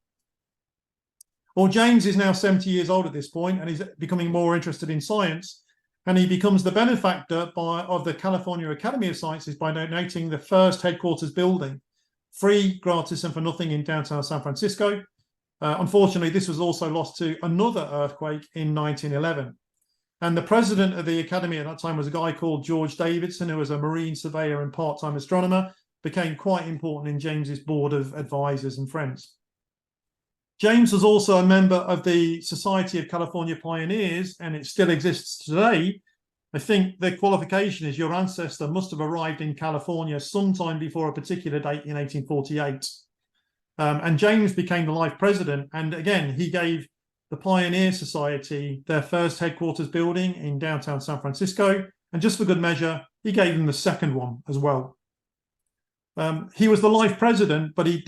Well, James is now 70 years old at this point, and he's becoming more interested in science. And he becomes the benefactor of the California Academy of Sciences by donating the first headquarters building, free, gratis, and for nothing in downtown San Francisco. Unfortunately, this was also lost to another earthquake in 1911. And the president of the Academy at that time was a guy called George Davidson, who was a marine surveyor and part-time astronomer, became quite important in James's board of advisors and friends. James was also a member of the Society of California Pioneers, and it still exists today. I think the qualification is your ancestor must have arrived in California sometime before a particular date in 1848. And James became the life president. And again, he gave the Pioneer Society their first headquarters building in downtown San Francisco. And just for good measure, he gave them the second one as well. He was the life president, but he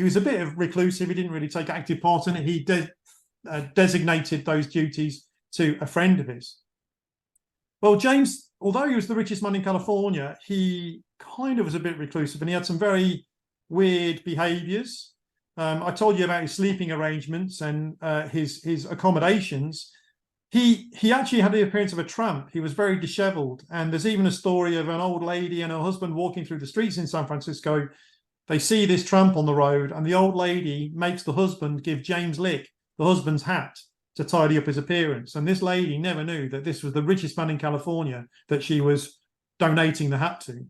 was a bit of reclusive. He didn't really take active part in it. He designated those duties to a friend of his. Well, James, although he was the richest man in California, he kind of was a bit reclusive, and he had some very weird behaviors. I told you about his sleeping arrangements and his accommodations. He actually had the appearance of a tramp. He was very disheveled. And there's even a story of an old lady and her husband walking through the streets in San Francisco. They see this tramp on the road, and the old lady makes the husband give James Lick the husband's hat to tidy up his appearance. And this lady never knew that this was the richest man in California that she was donating the hat to.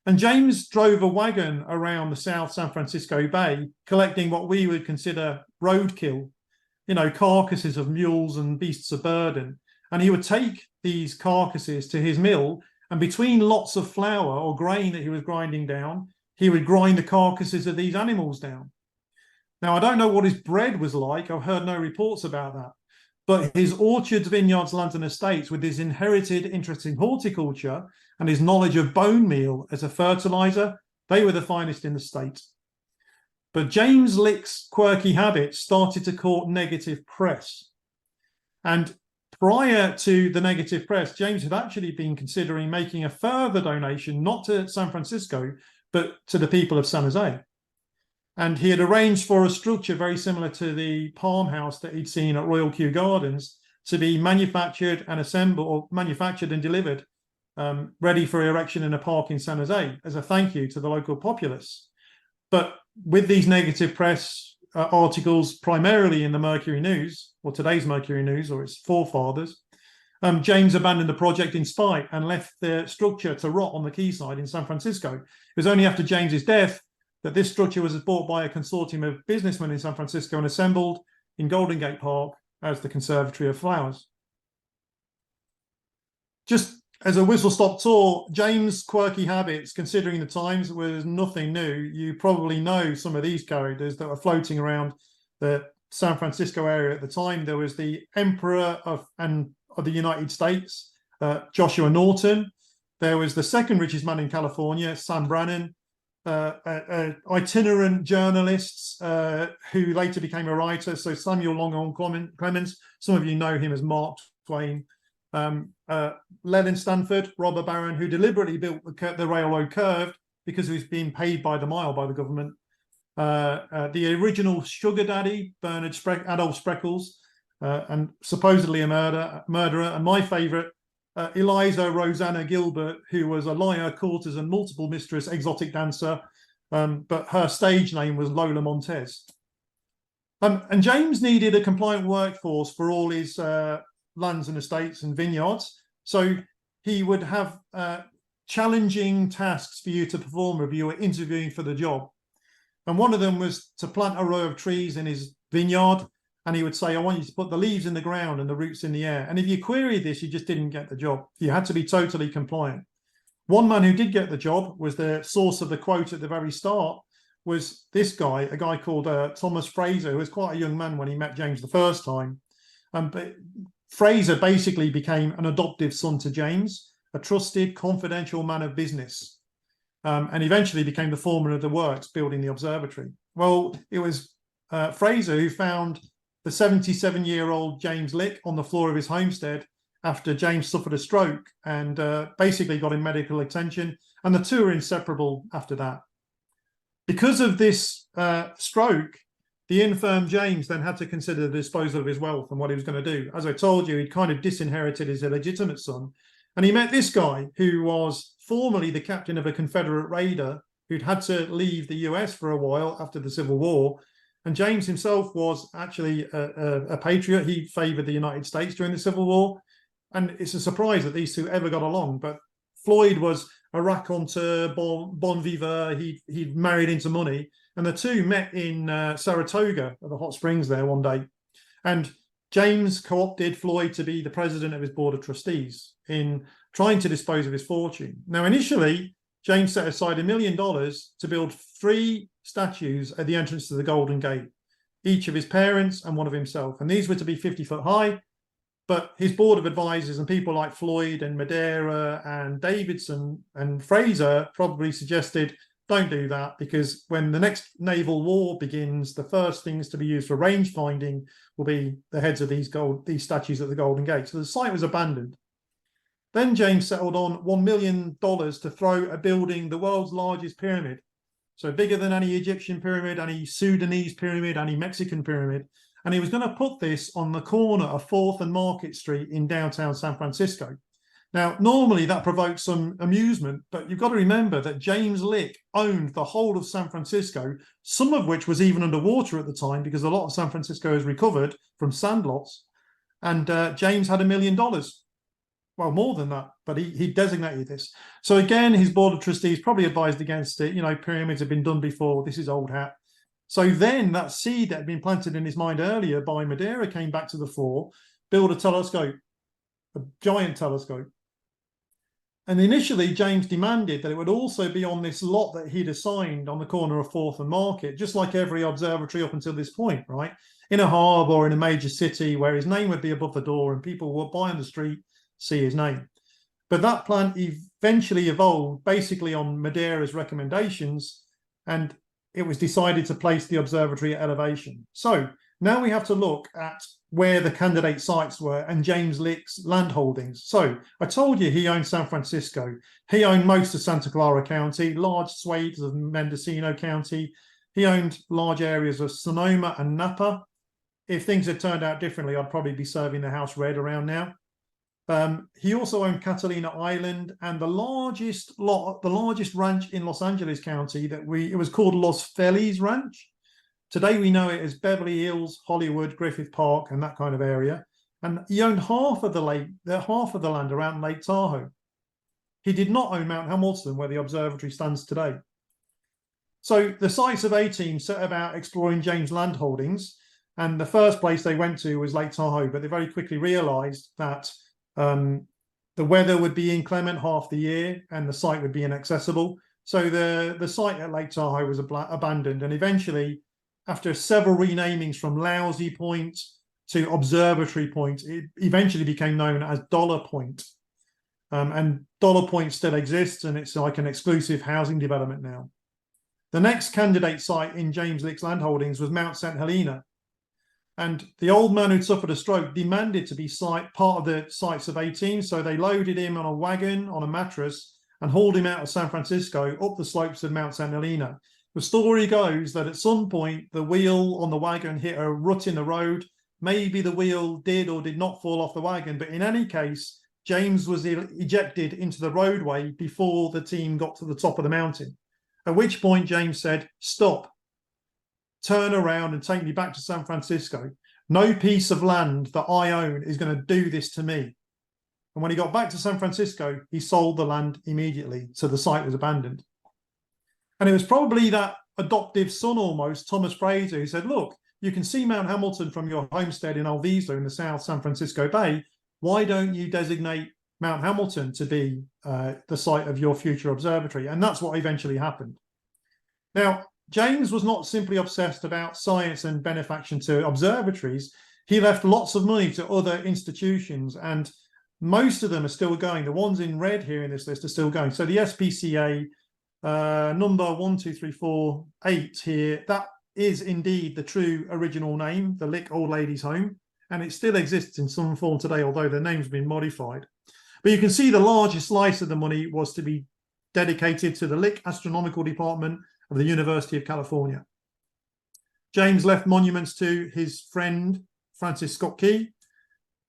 And James drove a wagon around the South San Francisco Bay, collecting what we would consider roadkill, carcasses of mules and beasts of burden. And he would take these carcasses to his mill, and between lots of flour or grain that he was grinding down, he would grind the carcasses of these animals down. Now, I don't know what his bread was like. I've heard no reports about that. But his orchards, vineyards, lands and estates, with his inherited interest in horticulture and his knowledge of bone meal as a fertilizer, they were the finest in the state. But James Lick's quirky habits started to court negative press. And prior to the negative press, James had actually been considering making a further donation, not to San Francisco, but to the people of San Jose. And he had arranged for a structure very similar to the palm house that he'd seen at Royal Kew Gardens to be manufactured and assembled, or manufactured and delivered, ready for erection in a park in San Jose as a thank you to the local populace. But with these negative press articles, primarily in the Mercury News, or today's Mercury News, or its forefathers, James abandoned the project in spite and left the structure to rot on the quayside in San Francisco. It was only after James's death that this structure was bought by a consortium of businessmen in San Francisco and assembled in Golden Gate Park as the Conservatory of Flowers. Just as a whistle-stop tour, James' quirky habits, considering the times, was nothing new. You probably know some of these characters that were floating around the San Francisco area at the time. There was the Emperor and of the United States, Joshua Norton. There was the second richest man in California, Sam Brannan, itinerant journalists who later became a writer. So Samuel Longhorn Clemens, some of you know him as Mark Twain. Leland Stanford, robber baron, who deliberately built the railroad curved because he was being paid by the mile by the government. The original sugar daddy, Adolf Spreckels, and supposedly a murderer. And my favorite, Eliza Rosanna Gilbert, who was a liar, courtesan, multiple mistress, exotic dancer, but her stage name was Lola Montez. And James needed a compliant workforce for all his lands and estates and vineyards. So he would have challenging tasks for you to perform if you were interviewing for the job. And one of them was to plant a row of trees in his vineyard. And he would say, I want you to put the leaves in the ground and the roots in the air. And if you queried this, you just didn't get the job. You had to be totally compliant. One man who did get the job was the source of the quote at the very start, was this guy, a guy called Thomas Fraser, who was quite a young man when he met James the first time. But Fraser basically became an adoptive son to James, a trusted, confidential man of business, and eventually became the foreman of the works building the observatory. Well, it was Fraser who found the 77-year-old James Lick on the floor of his homestead after James suffered a stroke, and basically got him medical attention. And the two are inseparable after that. Because of this stroke, the infirm James then had to consider the disposal of his wealth and what he was going to do. As I told you, he'd kind of disinherited his illegitimate son. And he met this guy who was formerly the captain of a Confederate raider who'd had to leave the US for a while after the Civil War. And James himself was actually a patriot. He favored the United States during the Civil War. And it's a surprise that these two ever got along. But Floyd was a raconteur, bon vivant. He'd married into money. And the two met in Saratoga at the hot springs there one day. And James co-opted Floyd to be the president of his board of trustees in trying to dispose of his fortune. Now, initially, James set aside $1 million to build 3 statues at the entrance to the Golden Gate, each of his parents and one of himself. And these were to be 50 foot high. But his board of advisors and people like Floyd and Madeira and Davidson and Fraser probably suggested, don't do that, because when the next naval war begins, the first things to be used for range finding will be the heads of these statues at the Golden Gate. So the site was abandoned. Then James settled on $1 million to throw a building, the world's largest pyramid. So bigger than any Egyptian pyramid, any Sudanese pyramid, any Mexican pyramid. And he was going to put this on the corner of 4th and Market Street in downtown San Francisco. Now, normally that provokes some amusement, but you've got to remember that James Lick owned the whole of San Francisco, some of which was even underwater at the time because a lot of San Francisco is recovered from sandlots. And James had $1 million. Well, more than that, but he designated this. So again, his board of trustees probably advised against it. You know, pyramids have been done before. This is old hat. So then that seed that had been planted in his mind earlier by Madeira came back to the fore, build a telescope, a giant telescope. And initially, James demanded that it would also be on this lot that he'd assigned on the corner of 4th and Market, just like every observatory up until this point, right? In a harbour or in a major city where his name would be above the door and people would buy on the street, see his name. But that plan eventually evolved basically on Madeira's recommendations, and it was decided to place the observatory at elevation. So now we have to look at where the candidate sites were and James Lick's land holdings. So I told you he owned San Francisco. He owned most of Santa Clara County, large swathes of Mendocino County. He owned large areas of Sonoma and Napa. If things had turned out differently, I'd probably be serving the house red around now. He also owned Catalina Island and the largest ranch in Los Angeles County it was called Los Feliz Ranch. Today we know it as Beverly Hills, Hollywood, Griffith Park, and that kind of area. And he owned half of the land around Lake Tahoe. He did not own Mount Hamilton, where the observatory stands today. So the Sites of A-Team set about exploring James' land holdings, and the first place they went to was Lake Tahoe, but they very quickly realized that the weather would be inclement half the year and the site would be inaccessible. So the site at Lake Tahoe was abandoned, and eventually, after several renamings from Lousy Point to Observatory Point. It eventually became known as Dollar Point. And Dollar Point still exists, and it's like an exclusive housing development now. The next candidate site in James Lick's land holdings was Mount St. Helena. And the old man who'd suffered a stroke demanded to be part of the sites of 18. So they loaded him on a wagon, on a mattress, and hauled him out of San Francisco up the slopes of Mount St. Helena. The story goes that at some point, the wheel on the wagon hit a rut in the road. Maybe the wheel did or did not fall off the wagon. But in any case, James was ejected into the roadway before the team got to the top of the mountain. At which point, James said, "Stop. Turn around and take me back to San Francisco. No piece of land that I own is going to do this to me." And when he got back to San Francisco, he sold the land immediately. So the site was abandoned. And it was probably that adoptive son almost, Thomas Fraser, who said, "Look, you can see Mount Hamilton from your homestead in Alviso in the South San Francisco Bay. Why don't you designate Mount Hamilton to be the site of your future observatory?" And that's what eventually happened. Now, James was not simply obsessed about science and benefaction to observatories. He left lots of money to other institutions, and most of them are still going. The ones in red here in this list are still going. So the SPCA, number 1, 2, 3, 4, 8 here, that is indeed the true original name, the Lick Old Ladies Home, and it still exists in some form today, although the name's been modified. But you can see the largest slice of the money was to be dedicated to the Lick Astronomical Department of the University of California. James left monuments to his friend, Francis Scott Key,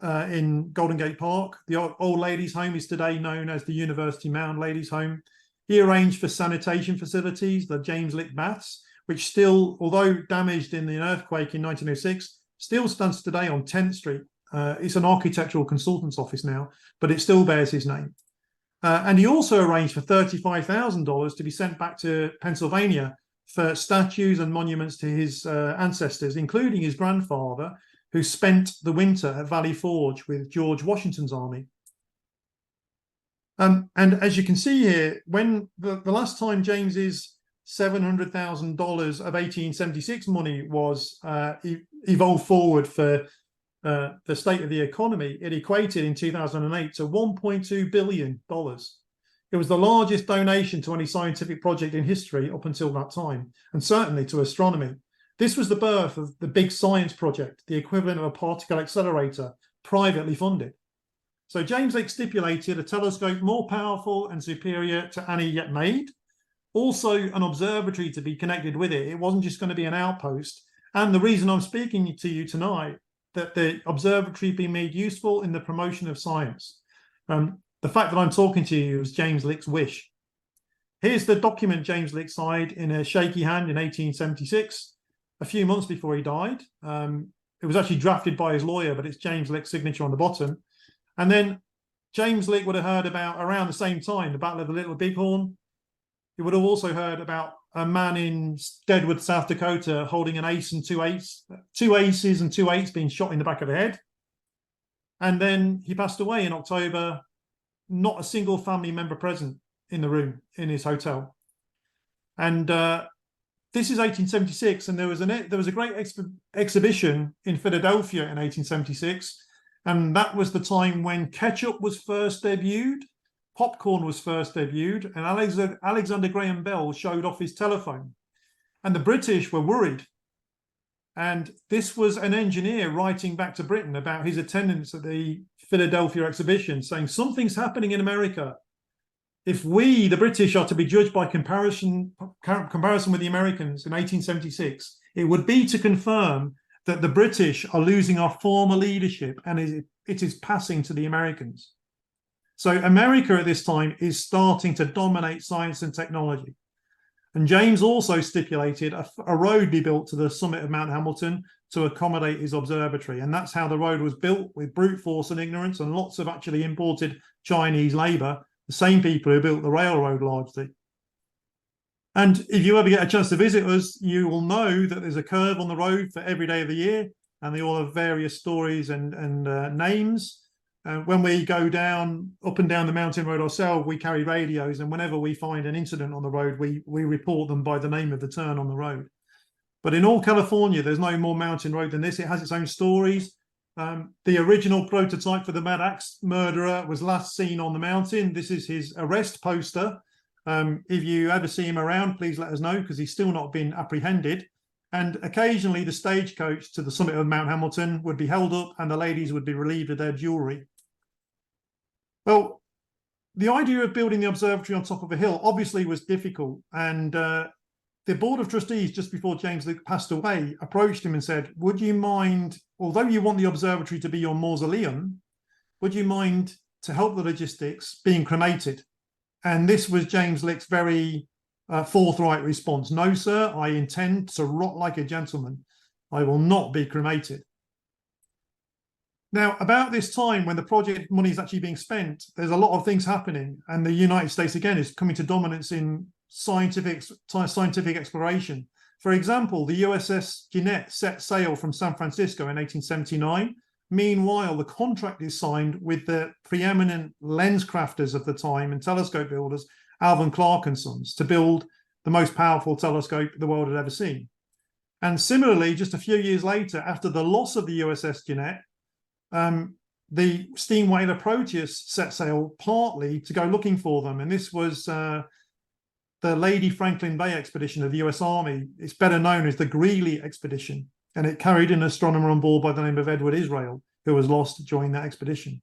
in Golden Gate Park. The Old Ladies Home is today known as the University Mound Ladies Home. He arranged for sanitation facilities, the James Lick Baths, which still, although damaged in the earthquake in 1906, still stands today on 10th Street. It's an architectural consultant's office now, but it still bears his name. And he also arranged for $35,000 to be sent back to Pennsylvania for statues and monuments to his ancestors, including his grandfather, who spent the winter at Valley Forge with George Washington's army. And as you can see here, when the last time James's $700,000 of 1876 money was evolved forward for the state of the economy, it equated in 2008 to $1.2 billion. It was the largest donation to any scientific project in history up until that time, and certainly to astronomy. This was the birth of the big science project, the equivalent of a particle accelerator, privately funded. So James Lick stipulated a telescope more powerful and superior to any yet made, also an observatory to be connected with it. It wasn't just going to be an outpost. And the reason I'm speaking to you tonight, that the observatory be made useful in the promotion of science. The fact that I'm talking to you is James Lick's wish. Here's the document James Lick signed in a shaky hand in 1876, a few months before he died. It was actually drafted by his lawyer, but it's James Lick's signature on the bottom. And then James Lick would have heard about, around the same time, the Battle of the Little Bighorn. He would have also heard about a man in Deadwood, South Dakota, holding an ace and two aces and two eights being shot in the back of the head. And then he passed away in October, not a single family member present in the room in his hotel. And this is 1876, and there was a great exhibition in Philadelphia in 1876, and that was the time when ketchup was first debuted, popcorn was first debuted, and Alexander Graham Bell showed off his telephone, and the British were worried. And this was an engineer writing back to Britain about his attendance at the Philadelphia exhibition, saying something's happening in America. If we, the British, are to be judged by comparison with the Americans in 1876, it would be to confirm that the British are losing our former leadership and it is passing to the Americans. So America at this time is starting to dominate science and technology. And James also stipulated a road be built to the summit of Mount Hamilton to accommodate his observatory. And that's how the road was built, with brute force and ignorance and lots of actually imported Chinese labor, the same people who built the railroad largely. And if you ever get a chance to visit us, you will know that there's a curve on the road for every day of the year, and they all have various stories and names. When we go up and down the mountain road ourselves, we carry radios, and whenever we find an incident on the road, we report them by the name of the turn on the road. But in all California, there's no more mountain road than this. It has its own stories. The original prototype for the Maddox Murderer was last seen on the mountain. This is his arrest poster. If you ever see him around, please let us know, because he's still not been apprehended. And occasionally the stagecoach to the summit of Mount Hamilton would be held up and the ladies would be relieved of their jewelry. Well, the idea of building the observatory on top of a hill obviously was difficult. And the Board of Trustees, just before James Lick passed away, approached him and said, would you mind, although you want the observatory to be your mausoleum, would you mind, to help the logistics, being cremated? And this was James Lick's very forthright response. No, sir, I intend to rot like a gentleman. I will not be cremated. Now, about this time when the project money is actually being spent, there's a lot of things happening. And the United States, again, is coming to dominance in scientific exploration. For example, the USS Jeannette set sail from San Francisco in 1879. Meanwhile, the contract is signed with the preeminent lens crafters of the time and telescope builders, Alvan Clark and Sons, to build the most powerful telescope the world had ever seen. And similarly, just a few years later, after the loss of the USS Jeannette, the steam whaler Proteus set sail partly to go looking for them. And this was the Lady Franklin Bay expedition of the US Army. It's better known as the Greeley expedition. And it carried an astronomer on board by the name of Edward Israel, who was lost during that expedition.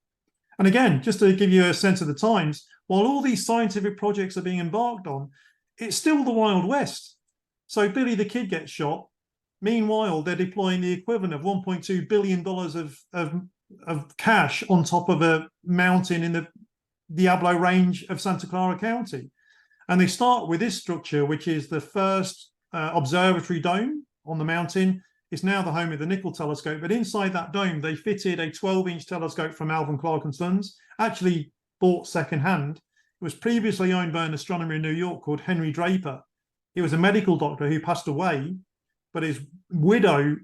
And again, just to give you a sense of the times, while all these scientific projects are being embarked on, it's still the Wild West. So Billy the Kid gets shot. Meanwhile, they're deploying the equivalent of $1.2 billion of cash on top of a mountain in the Diablo Range of Santa Clara County. And they start with this structure, which is the first observatory dome on the mountain. It's now the home of the Nickel telescope, but inside that dome, they fitted a 12-inch telescope from Alvan Clark and Sons, actually bought secondhand. It was previously owned by an astronomer in New York called Henry Draper. He was a medical doctor who passed away, but his widow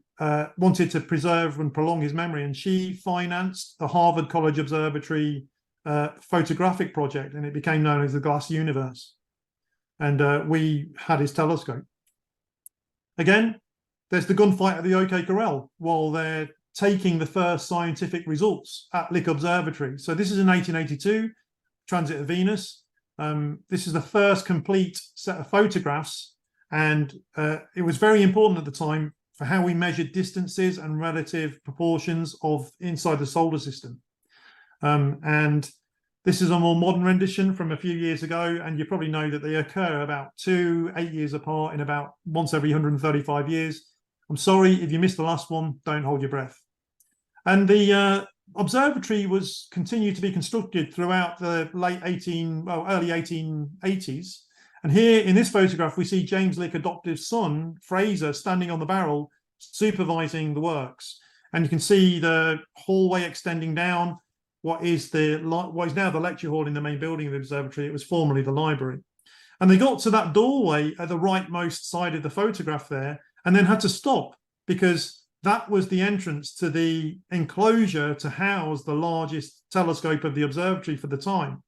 wanted to preserve and prolong his memory, and she financed the Harvard College Observatory photographic project, and it became known as the Glass Universe. And we had his telescope. Again, there's the gunfight at the OK Corral while they're taking the first scientific results at Lick Observatory. So this is in 1882, transit of Venus. This is the first complete set of photographs, and it was very important at the time for how we measured distances and relative proportions of inside the solar system. And this is a more modern rendition from a few years ago, and you probably know that they occur about 8 years apart in about once every 135 years. I'm sorry if you missed the last one, don't hold your breath. And the observatory was continued to be constructed throughout the early 1880s. And here in this photograph, we see James Lick's adoptive son, Fraser, standing on the barrel, supervising the works. And you can see the hallway extending down what is now the lecture hall in the main building of the observatory. It was formerly the library. And they got to that doorway at the rightmost side of the photograph there, and then had to stop because that was the entrance to the enclosure to house the largest telescope of the observatory for the time.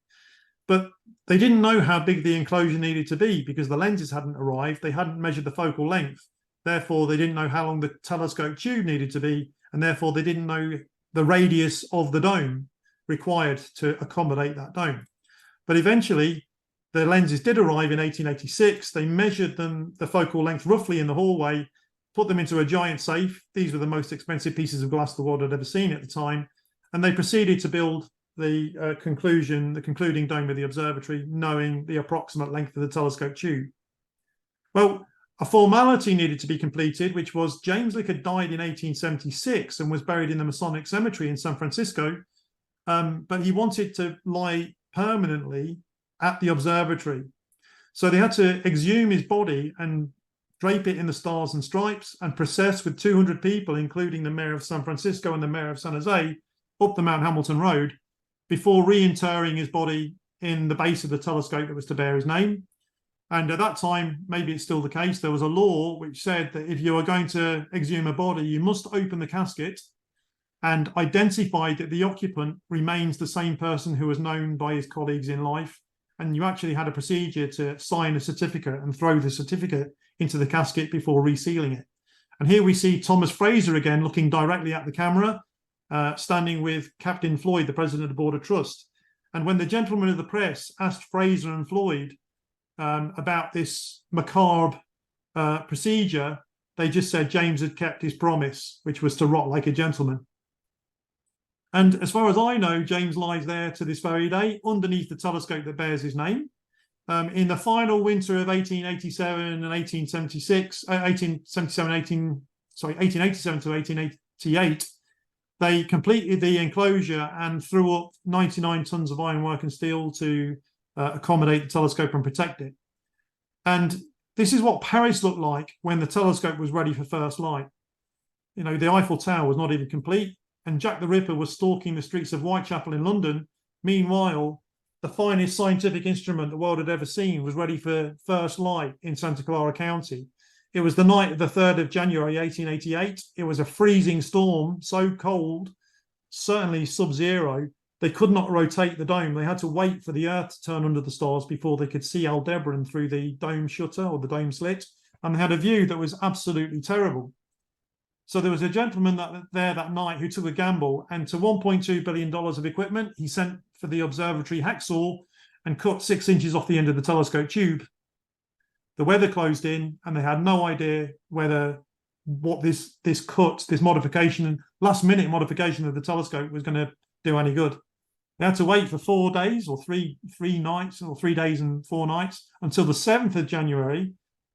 But they didn't know how big the enclosure needed to be because the lenses hadn't arrived. They hadn't measured the focal length. Therefore, they didn't know how long the telescope tube needed to be. And therefore, they didn't know the radius of the dome required to accommodate that dome. But eventually, the lenses did arrive in 1886. They measured the focal length roughly in the hallway, put them into a giant safe. These were the most expensive pieces of glass the world had ever seen at the time. And they proceeded to build the concluding dome of the observatory, knowing the approximate length of the telescope tube. Well, a formality needed to be completed, which was James Lick had died in 1876 and was buried in the Masonic Cemetery in San Francisco. But he wanted to lie permanently at the observatory. So they had to exhume his body and drape it in the stars and stripes and process with 200 people, including the mayor of San Francisco and the mayor of San Jose, up the Mount Hamilton Road, before reinterring his body in the base of the telescope that was to bear his name. And at that time, maybe it's still the case, there was a law which said that if you are going to exhume a body, you must open the casket and identify that the occupant remains the same person who was known by his colleagues in life. And you actually had a procedure to sign a certificate and throw the certificate into the casket before resealing it. And here we see Thomas Fraser again looking directly at the camera. standing with Captain Floyd, the president of the Board of Trust. And when the gentlemen of the press asked Fraser and Floyd about this macabre procedure, they just said James had kept his promise, which was to rot like a gentleman. And as far as I know, James lies there to this very day underneath the telescope that bears his name. In the final winter of 1887 and 1876, 1887 to 1888, they completed the enclosure and threw up 99 tons of ironwork and steel to accommodate the telescope and protect it. And this is what Paris looked like when the telescope was ready for first light. You know, the Eiffel Tower was not even complete, and Jack the Ripper was stalking the streets of Whitechapel in London. Meanwhile, the finest scientific instrument the world had ever seen was ready for first light in Santa Clara County. It was the night of the 3rd of January, 1888. It was a freezing storm, so cold, certainly sub-zero. They could not rotate the dome. They had to wait for the Earth to turn under the stars before they could see Aldebaran through the dome shutter or the dome slit. And they had a view that was absolutely terrible. So there was a gentleman there that night who took a gamble, and to $1.2 billion of equipment, he sent for the observatory hacksaw and cut 6 inches off the end of the telescope tube. The weather closed in, and they had no idea what this modification, last minute modification of the telescope was going to do any good. They had to wait for 4 days or three nights, or 3 days and 4 nights, until the 7th of January,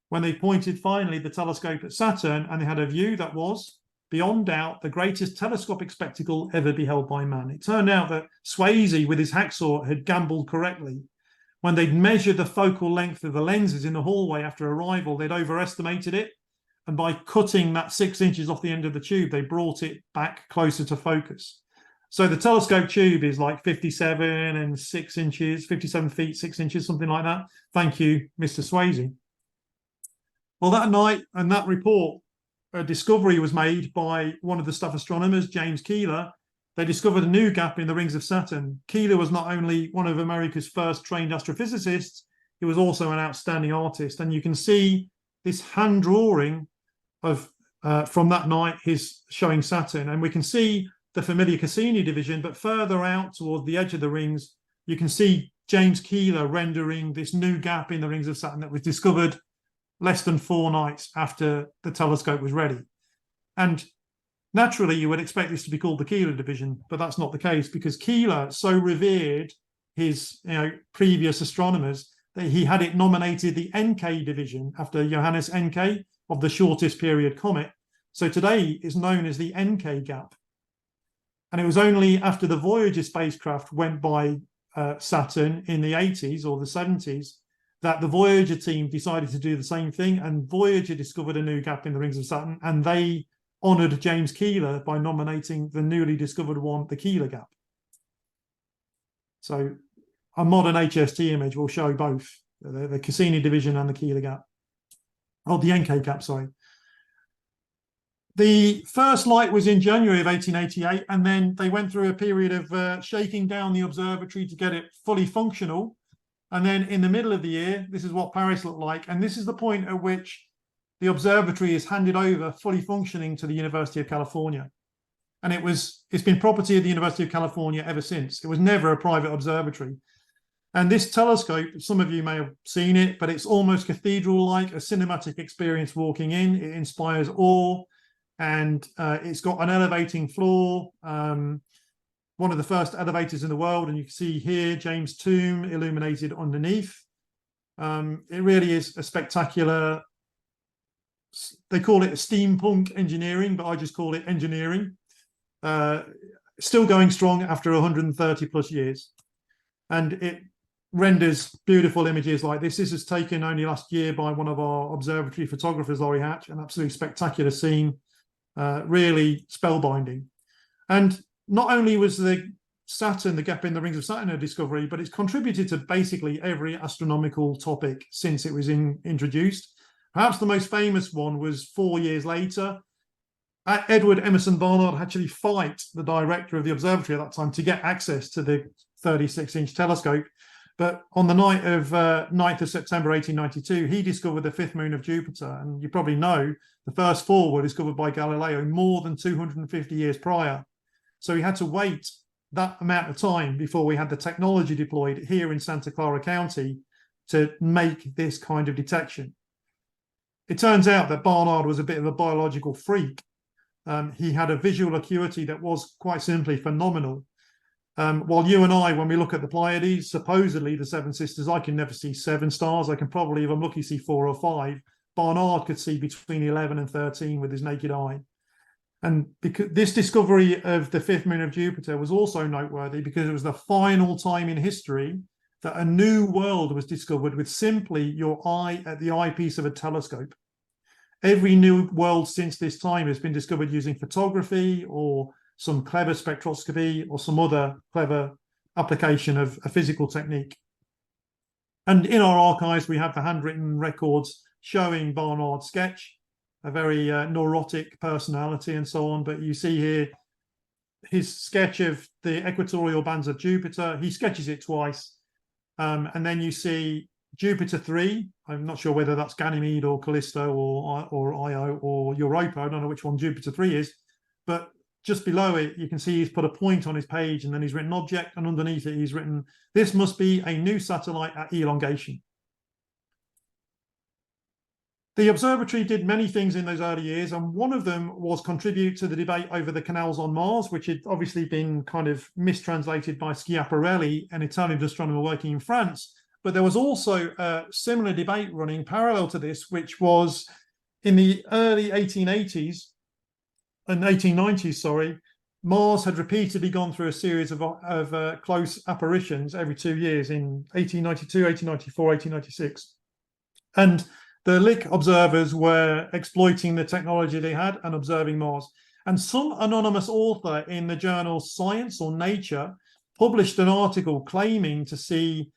when they pointed finally the telescope at Saturn, and they had a view that was, beyond doubt, the greatest telescopic spectacle ever beheld by man. It turned out that Swayze, with his hacksaw, had gambled correctly. When they'd measured the focal length of the lenses in the hallway after arrival, they'd overestimated it. And by cutting that 6 inches off the end of the tube, they brought it back closer to focus. So the telescope tube is like 57 feet, 6 inches, something like that. Thank you, Mr. Swayze. Well, that night and that report, a discovery was made by one of the staff astronomers, James Keeler. They discovered a new gap in the rings of Saturn. Keeler was not only one of America's first trained astrophysicists, he was also an outstanding artist. And you can see this hand drawing of from that night, his showing Saturn. And we can see the familiar Cassini division, but further out towards the edge of the rings, you can see James Keeler rendering this new gap in the rings of Saturn that was discovered less than 4 nights after the telescope was ready. And naturally, you would expect this to be called the Keeler division, but that's not the case, because Keeler so revered his previous astronomers that he had it nominated the NK division after Johannes NK of the shortest period comet. So today it's known as the NK gap. And it was only after the Voyager spacecraft went by Saturn in the 80s or the 70s that the Voyager team decided to do the same thing, and Voyager discovered a new gap in the rings of Saturn, and they honoured James Keeler by nominating the newly discovered one the Keeler gap. So a modern HST image will show both the Cassini division and the Keeler gap. Oh, the NK gap, sorry. The first light was in January of 1888, and then they went through a period of shaking down the observatory to get it fully functional. And then in the middle of the year, this is what Paris looked like. And this is the point at which the observatory is handed over fully functioning to the University of California. And it's been property of the University of California ever since. It was never a private observatory. And this telescope, some of you may have seen it, but it's almost cathedral-like, a cinematic experience walking in. It inspires awe, and it's got an elevating floor, one of the first elevators in the world, and you can see here James' tomb illuminated underneath. It really is a spectacular, they call it steampunk engineering, but I just call it engineering. Still going strong after 130 plus years. And it renders beautiful images like this. This was taken only last year by one of our observatory photographers, Laurie Hatch, an absolutely spectacular scene, really spellbinding. And not only was the Saturn, the gap in the rings of Saturn, a discovery, but it's contributed to basically every astronomical topic since it was introduced. Perhaps the most famous one was 4 years later. Edward Emerson Barnard actually fight the director of the observatory at that time to get access to the 36-inch telescope. But on the night of 9th of September 1892, he discovered the 5th moon of Jupiter. And you probably know the first 4 were discovered by Galileo more than 250 years prior. So he had to wait that amount of time before we had the technology deployed here in Santa Clara County to make this kind of detection. It turns out that Barnard was a bit of a biological freak. He had a visual acuity that was quite simply phenomenal. While you and I, when we look at the Pleiades, supposedly the Seven Sisters, I can never see 7 stars. I can probably, if I'm lucky, see 4 or 5. Barnard could see between 11 and 13 with his naked eye. And because this discovery of the 5th moon of Jupiter was also noteworthy because it was the final time in history that a new world was discovered with simply your eye at the eyepiece of a telescope. Every new world since this time has been discovered using photography or some clever spectroscopy or some other clever application of a physical technique. And in our archives, we have the handwritten records showing Barnard's sketch, a very neurotic personality and so on. But you see here his sketch of the equatorial bands of Jupiter. He sketches it twice. And then you see Jupiter 3. I'm not sure whether that's Ganymede or Callisto or Io or Europa. I don't know which one Jupiter 3 is. But just below it, you can see he's put a point on his page and then he's written object. And underneath it, he's written, this must be a new satellite at elongation. The observatory did many things in those early years, and one of them was contribute to the debate over the canals on Mars, which had obviously been kind of mistranslated by Schiaparelli, an Italian astronomer working in France. But there was also a similar debate running parallel to this, which was in the early 1880s and 1890s, sorry, Mars had repeatedly gone through a series of close apparitions every 2 years in 1892, 1894, 1896. And the Lick observers were exploiting the technology they had and observing Mars. And some anonymous author in the journal Science or Nature published an article claiming to see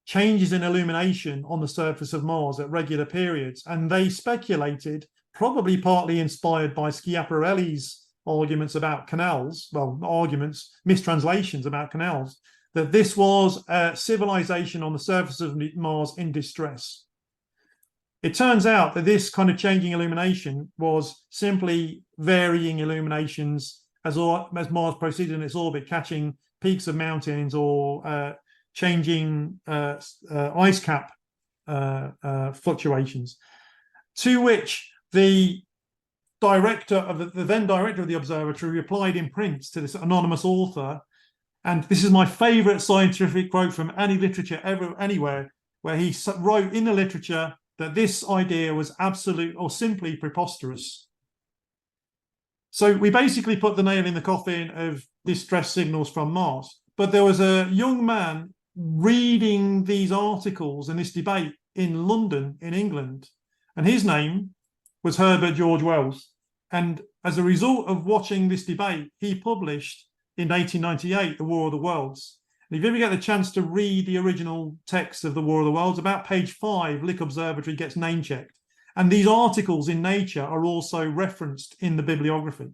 changes in illumination on the surface of Mars at regular periods. And they speculated, probably partly inspired by Schiaparelli's arguments about canals, well, arguments, mistranslations about canals, that this was a civilization on the surface of Mars in distress. It turns out that this kind of changing illumination was simply varying illuminations as Mars proceeded in its orbit, catching peaks of mountains or changing ice cap fluctuations, to which the director of the then director of the observatory replied in print to this anonymous author. And this is my favorite scientific quote from any literature ever, anywhere, where he wrote in the literature that this idea was absolute or simply preposterous. So we basically put the nail in the coffin of distress signals from Mars. But there was a young man reading these articles and this debate in London, in England, and his name was Herbert George Wells. And as a result of watching this debate, he published in 1898 The War of the Worlds. And if you ever get the chance to read the original text of The War of the Worlds, about page 5, Lick Observatory gets name checked. And these articles in Nature are also referenced in the bibliography.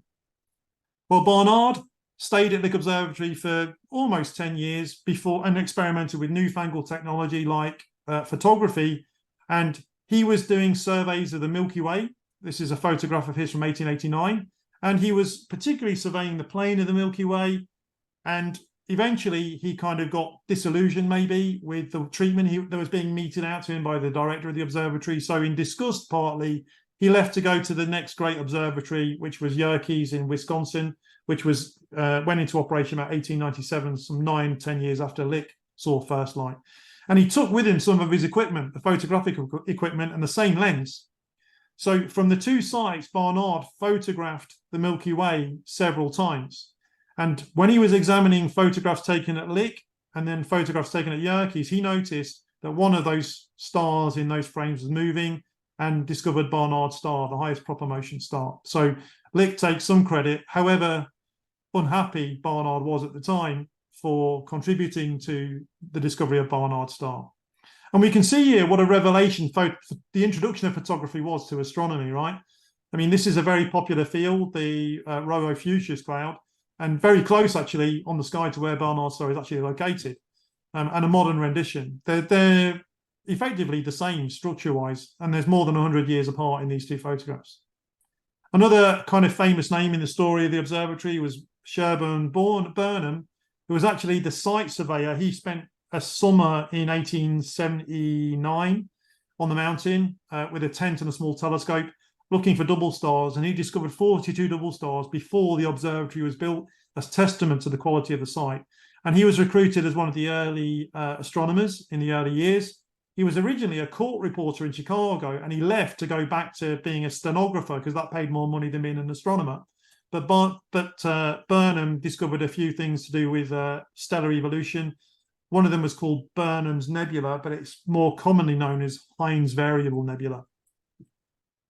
Well, Barnard stayed at Lick Observatory for almost 10 years before and experimented with newfangled technology like photography. And he was doing surveys of the Milky Way. This is a photograph of his from 1889. And he was particularly surveying the plane of the Milky Way. And eventually, he kind of got disillusioned, maybe, with the treatment that was being meted out to him by the director of the observatory. So, in disgust, partly, he left to go to the next great observatory, which was Yerkes in Wisconsin, which was went into operation about 1897, some 9-10 years after Lick saw first light. And he took with him some of his equipment, the photographic equipment, and the same lens. So, from the two sites, Barnard photographed the Milky Way several times. And when he was examining photographs taken at Lick and then photographs taken at Yerkes, he noticed that one of those stars in those frames was moving and discovered Barnard's star, the highest proper motion star. So Lick takes some credit, however unhappy Barnard was at the time for contributing to the discovery of Barnard's star. And we can see here what a revelation the introduction of photography was to astronomy, right? I mean, this is a very popular field, the Rho Ophiuchus cloud, and very close, actually, on the sky to where Barnard's star is actually located, and a modern rendition. They're effectively the same structure-wise, and there's more than 100 years apart in these two photographs. Another kind of famous name in the story of the observatory was Burnham, who was actually the site surveyor. He spent a summer in 1879 on the mountain with a tent and a small telescope looking for double stars, and he discovered 42 double stars before the observatory was built. That's testament to the quality of the site. And he was recruited as one of the early astronomers in the early years. He was originally a court reporter in Chicago, and he left to go back to being a stenographer because that paid more money than being an astronomer. But Burnham discovered a few things to do with stellar evolution. One of them was called Burnham's Nebula, but it's more commonly known as Hines Variable Nebula.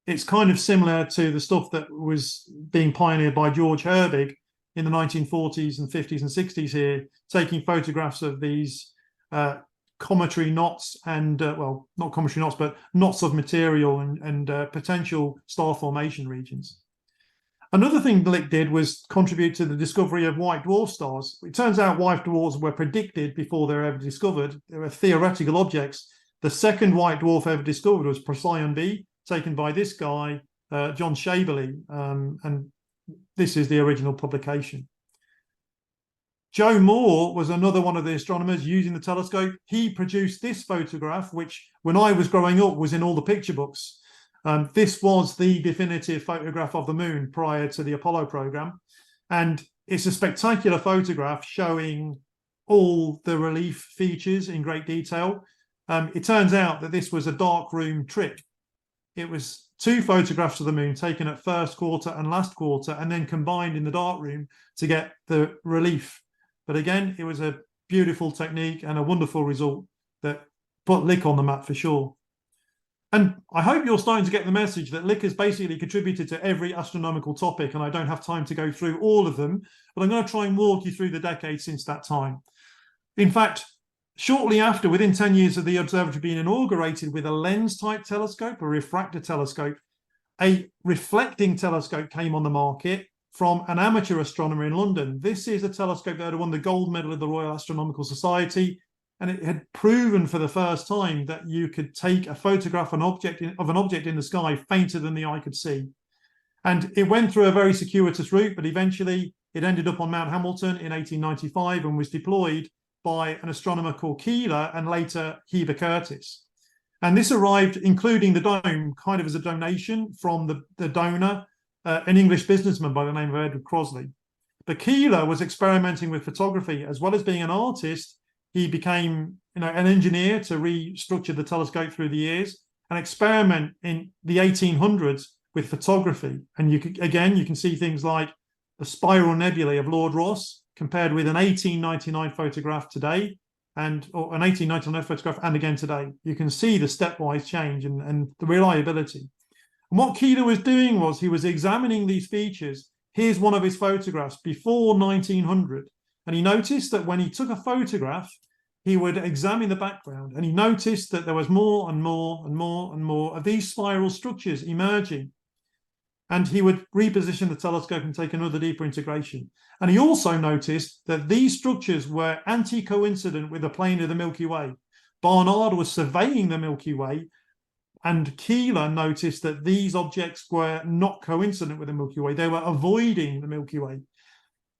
It's kind of similar to the stuff that was being pioneered by George Herbig in the 1940s and 50s and 60s here, taking photographs of these cometary knots and, well, not cometary knots, but knots of material and potential star formation regions. Another thing Lick did was contribute to the discovery of white dwarf stars. It turns out white dwarfs were predicted before they were ever discovered. They were theoretical objects. The second white dwarf ever discovered was Procyon b, taken by this guy, John Shaberley, and this is the original publication. Joe Moore was another one of the astronomers using the telescope. He produced this photograph, which when I was growing up was in all the picture books. This was the definitive photograph of the moon prior to the Apollo program. And it's a spectacular photograph showing all the relief features in great detail. It turns out that this was a darkroom trick. It was two photographs of the moon taken at first quarter and last quarter and then combined in the darkroom to get the relief. But again, it was a beautiful technique and a wonderful result that put Lick on the map for sure. And I hope you're starting to get the message that Lick has basically contributed to every astronomical topic, and I don't have time to go through all of them, but I'm going to try and walk you through the decades since that time. In fact, shortly after, within 10 years of the observatory being inaugurated with a lens-type telescope, a refractor telescope, a reflecting telescope came on the market from an amateur astronomer in London. This is a telescope that had won the gold medal of the Royal Astronomical Society, and it had proven for the first time that you could take a photograph of an object in the sky fainter than the eye could see. And it went through a very circuitous route, but eventually it ended up on Mount Hamilton in 1895 and was deployed by an astronomer called Keeler and later Heber Curtis. And this arrived, including the dome, kind of as a donation from the donor, an English businessman by the name of Edward Crosley. But Keeler was experimenting with photography. As well as being an artist, he became an engineer to restructure the telescope through the years and experiment in the 1800s with photography. And you can see things like the spiral nebulae of Lord Rosse compared with an 1899 photograph today, or an 1899 photograph and again today. You can see the stepwise change and the reliability. And what Keeler was doing was he was examining these features. Here's one of his photographs before 1900. And he noticed that when he took a photograph, he would examine the background, and he noticed that there was more and more and more and more of these spiral structures emerging. And he would reposition the telescope and take another deeper integration. And he also noticed that these structures were anti-coincident with the plane of the Milky Way. Barnard was surveying the Milky Way, and Keeler noticed that these objects were not coincident with the Milky Way. They were avoiding the Milky Way.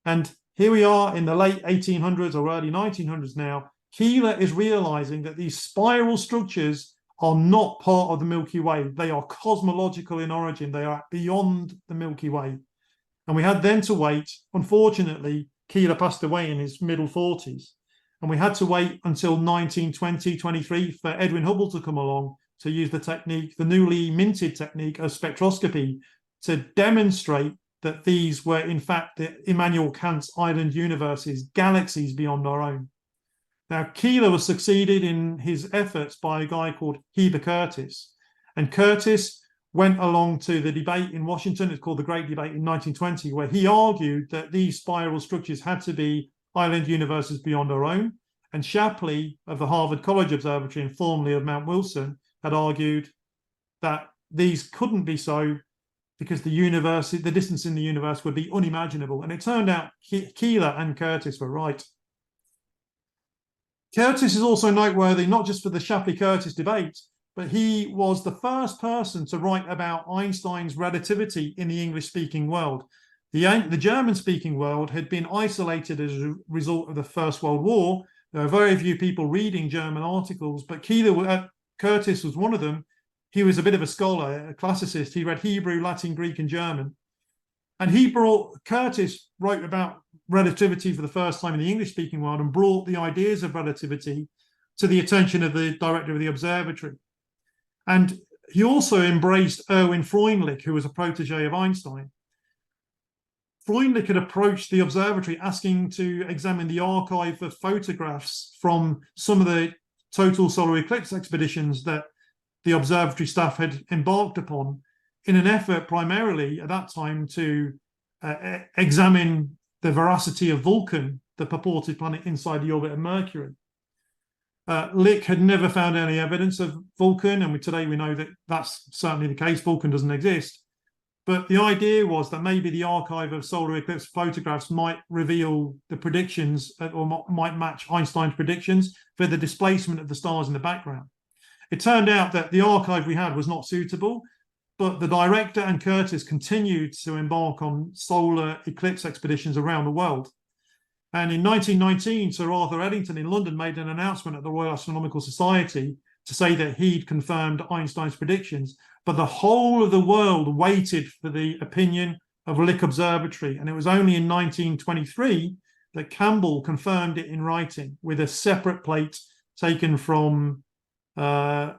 And here we are in the late 1800s or early 1900s now. Keeler is realizing that these spiral structures are not part of the Milky Way. They are cosmological in origin. They are beyond the Milky Way. And we had then to wait. Unfortunately, Keeler passed away in his middle 40s. And we had to wait until 1920, 23 for Edwin Hubble to come along to use the technique, the newly minted technique of spectroscopy, to demonstrate that these were in fact the Immanuel Kant's island universes, galaxies beyond our own. Now, Keeler was succeeded in his efforts by a guy called Heber Curtis. And Curtis went along to the debate in Washington. It's called the Great Debate in 1920, where he argued that these spiral structures had to be island universes beyond our own. And Shapley of the Harvard College Observatory and formerly of Mount Wilson had argued that these couldn't be so because the distance in the universe would be unimaginable. And it turned out Keeler and Curtis were right. Curtis is also noteworthy, not just for the Shapley-Curtis debate, but he was the first person to write about Einstein's relativity in the English-speaking world. The German-speaking world had been isolated as a result of the First World War. There are very few people reading German articles, but Curtis was one of them. He was a bit of a scholar, a classicist. He read Hebrew, Latin, Greek, and German. And Curtis wrote about relativity for the first time in the English-speaking world and brought the ideas of relativity to the attention of the director of the observatory. And he also embraced Erwin Freundlich, who was a protege of Einstein. Freundlich had approached the observatory asking to examine the archive of photographs from some of the total solar eclipse expeditions that the observatory staff had embarked upon, in an effort primarily at that time to examine the veracity of Vulcan, the purported planet inside the orbit of Mercury. Lick had never found any evidence of Vulcan, and today we know that that's certainly the case. Vulcan doesn't exist. But the idea was that maybe the archive of solar eclipse photographs might reveal the predictions or might match Einstein's predictions for the displacement of the stars in the background. It turned out that the archive we had was not suitable, but the director and Curtis continued to embark on solar eclipse expeditions around the world. And in 1919, Sir Arthur Eddington in London made an announcement at the Royal Astronomical Society to say that he'd confirmed Einstein's predictions. But the whole of the world waited for the opinion of Lick Observatory. And it was only in 1923 that Campbell confirmed it in writing with a separate plate taken from, I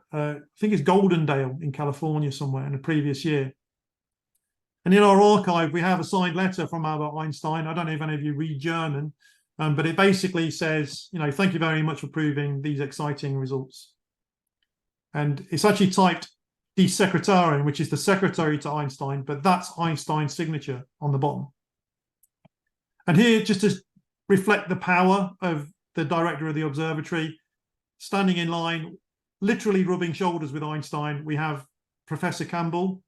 think it's Goldendale in California somewhere in the previous year. And in our archive, we have a signed letter from Albert Einstein. I don't know if any of you read German, but it basically says, thank you very much for proving these exciting results. And it's actually typed Die Sekretärin, which is the secretary to Einstein, but that's Einstein's signature on the bottom. And here, just to reflect the power of the director of the observatory, standing in line, literally rubbing shoulders with Einstein, we have Professor Campbell.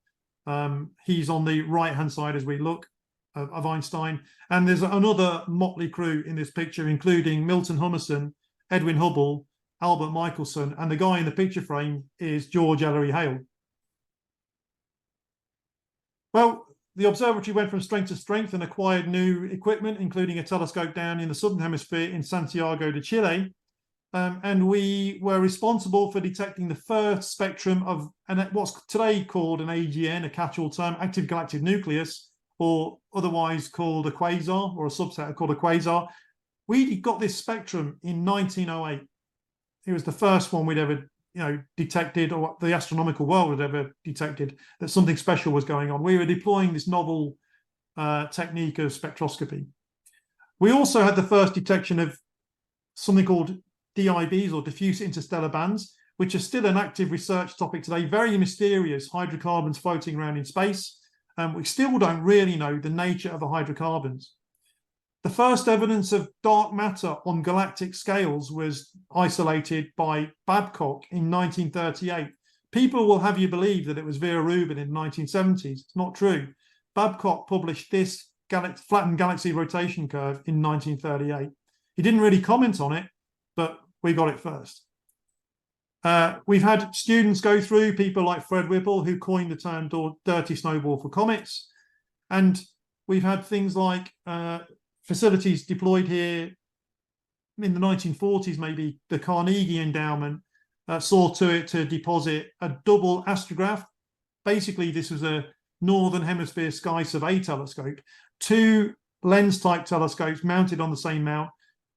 He's on the right-hand side as we look of Einstein. And there's another motley crew in this picture, including Milton Humason, Edwin Hubble, Albert Michelson, and the guy in the picture frame is George Ellery Hale. Well, the observatory went from strength to strength and acquired new equipment, including a telescope down in the southern hemisphere in Santiago de Chile. And we were responsible for detecting the first spectrum of what's today called an AGN, a catch-all term, active galactic nucleus, or otherwise called a quasar, or a subset called a quasar. We got this spectrum in 1908. It was the first one we'd ever detected, or the astronomical world had ever detected, that something special was going on. We were deploying this novel technique of spectroscopy. We also had the first detection of something called DIBs, or diffuse interstellar bands, which are still an active research topic today, very mysterious hydrocarbons floating around in space. We still don't really know the nature of the hydrocarbons. The first evidence of dark matter on galactic scales was isolated by Babcock in 1938. People will have you believe that it was Vera Rubin in the 1970s. It's not true. Babcock published this flattened galaxy rotation curve in 1938. He didn't really comment on it, but we got it first. We've had students go through, people like Fred Whipple, who coined the term dirty snowball for comets. And we've had things like facilities deployed here in the 1940s, maybe the Carnegie Endowment saw to it to deposit a double astrograph. Basically, this was a Northern Hemisphere Sky Survey telescope, two lens-type telescopes mounted on the same mount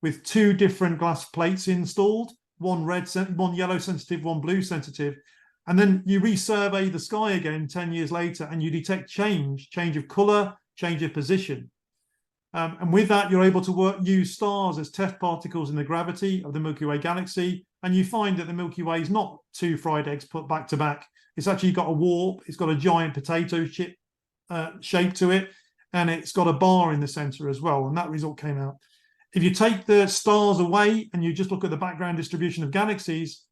with two different glass plates installed, one yellow sensitive, one blue sensitive. And then you resurvey the sky again 10 years later and you detect change of color, change of position. And with that, you're able to use stars as test particles in the gravity of the Milky Way galaxy. And you find that the Milky Way is not two fried eggs put back to back. It's actually got a warp. It's got a giant potato chip shape to it. And it's got a bar in the center as well. And that result came out. If you take the stars away and you just look at the background distribution of galaxies,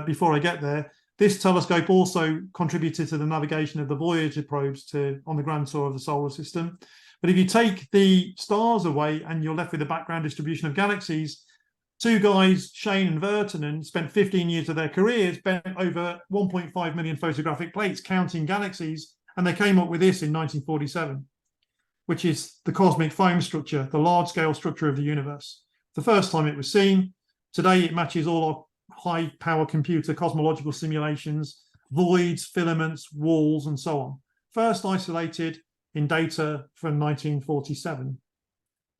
before I get there, this telescope also contributed to the navigation of the Voyager probes on the grand tour of the solar system. But if you take the stars away and you're left with the background distribution of galaxies, two guys, Shane and Vertanen, spent 15 years of their careers, bent over 1.5 million photographic plates counting galaxies, and they came up with this in 1947. which is the cosmic foam structure, the large-scale structure of the universe. The first time it was seen. Today, it matches all our high-power computer cosmological simulations, voids, filaments, walls, and so on. First isolated in data from 1947.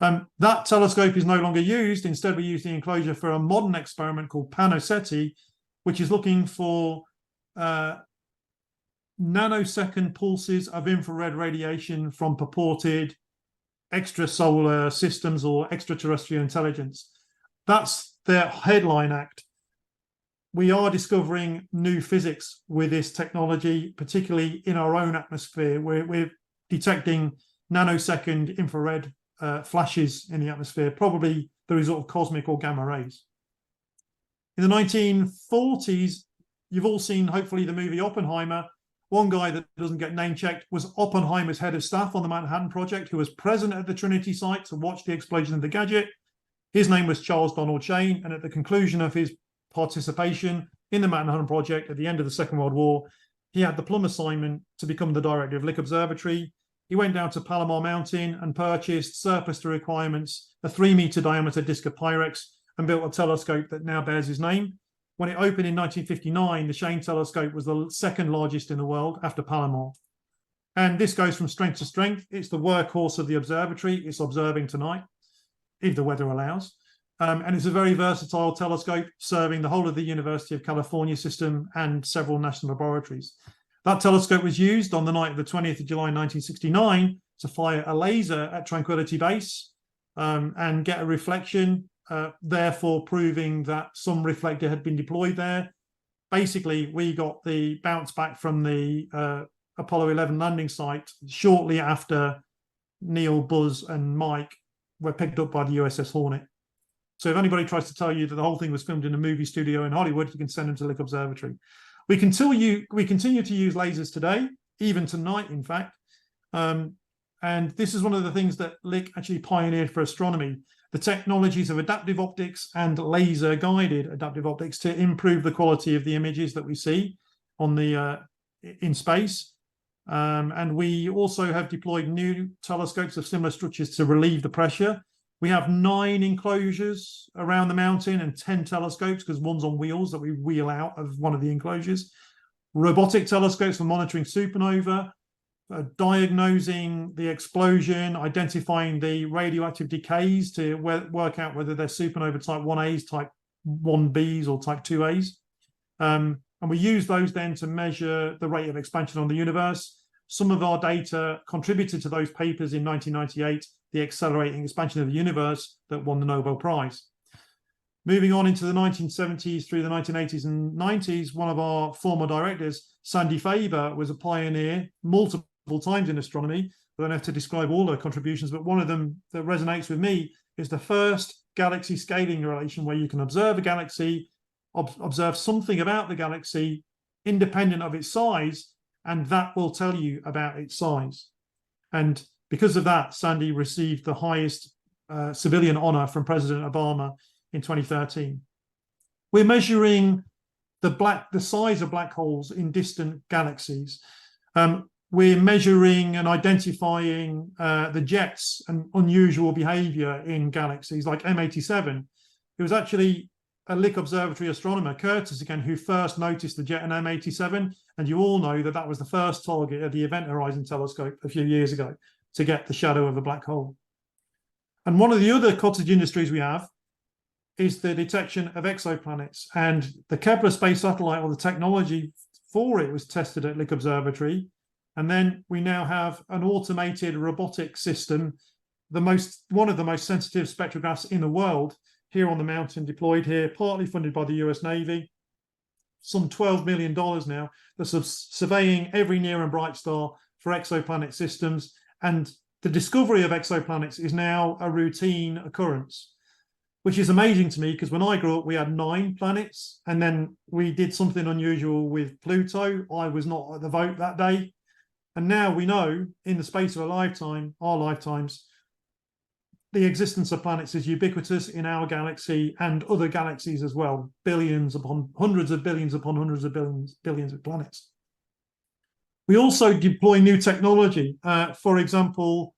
That telescope is no longer used. Instead, we use the enclosure for a modern experiment called PANOSETI, which is looking for nanosecond pulses of infrared radiation from purported extrasolar systems or extraterrestrial intelligence. That's their headline act. We are discovering new physics with this technology, particularly in our own atmosphere. We're detecting nanosecond infrared flashes in the atmosphere, probably the result of cosmic or gamma rays. In the 1940s, you've all seen, hopefully, the movie Oppenheimer. One guy that doesn't get name checked was Oppenheimer's head of staff on the Manhattan Project, who was present at the Trinity site to watch the explosion of the gadget. His name was Charles Donald Shane, and at the conclusion of his participation in the Manhattan Project at the end of the Second World War, he had the plum assignment to become the director of Lick Observatory. He went down to Palomar Mountain and purchased, surplus to requirements, a 3-meter diameter disc of Pyrex and built a telescope that now bears his name. When it opened in 1959, the Shane telescope was the second largest in the world after Palomar. And this goes from strength to strength. It's the workhorse of the observatory. It's observing tonight, if the weather allows. And it's a very versatile telescope serving the whole of the University of California system and several national laboratories. That telescope was used on the night of the 20th of July 1969 to fire a laser at Tranquility Base and get a reflection, therefore proving that some reflector had been deployed there. Basically, we got the bounce back from the Apollo 11 landing site shortly after Neil, Buzz, and Mike were picked up by the USS Hornet. So if anybody tries to tell you that the whole thing was filmed in a movie studio in Hollywood, you can send them to Lick Observatory. We continue to use lasers today, even tonight, in fact. And this is one of the things that Lick actually pioneered for astronomy, the technologies of adaptive optics and laser-guided adaptive optics to improve the quality of the images that we see on the in space. And we also have deployed new telescopes of similar structures to relieve the pressure. We have 9 enclosures around the mountain and 10 telescopes, because one's on wheels that we wheel out of one of the enclosures. Robotic telescopes for monitoring supernova, diagnosing the explosion, identifying the radioactive decays to work out whether they're supernova type 1As, type 1Bs, or type 2As. And we use those then to measure the rate of expansion on the universe. Some of our data contributed to those papers in 1998, the accelerating expansion of the universe that won the Nobel Prize. Moving on into the 1970s through the 1980s and 90s, one of our former directors, Sandy Faber, was a pioneer multiple times in astronomy. I don't have to describe all her contributions, but one of them that resonates with me is the first galaxy scaling relation, where you can observe a galaxy, observe something about the galaxy independent of its size, and that will tell you about its size. And because of that, Sandy received the highest civilian honor from President Obama in 2013. We're measuring the size of black holes in distant galaxies. We're measuring and identifying the jets and unusual behavior in galaxies like M87. It was actually a Lick Observatory astronomer, Curtis again, who first noticed the jet in M87. And you all know that that was the first target of the Event Horizon Telescope a few years ago, to get the shadow of a black hole. And one of the other cottage industries we have is the detection of exoplanets. And the Kepler space satellite, or the technology for it, was tested at Lick Observatory. And then we now have an automated robotic system, one of the most sensitive spectrographs in the world, here on the mountain, deployed here, partly funded by the US Navy. Some $12 million now, that's surveying every near and bright star for exoplanet systems. And the discovery of exoplanets is now a routine occurrence, which is amazing to me, because when I grew up, we had 9 planets, and then we did something unusual with Pluto. I was not at the vote that day. And now we know, in the space of our lifetimes, the existence of planets is ubiquitous in our galaxy and other galaxies as well. Billions upon hundreds of billions upon hundreds of billions of planets. We also deploy new technology. For example,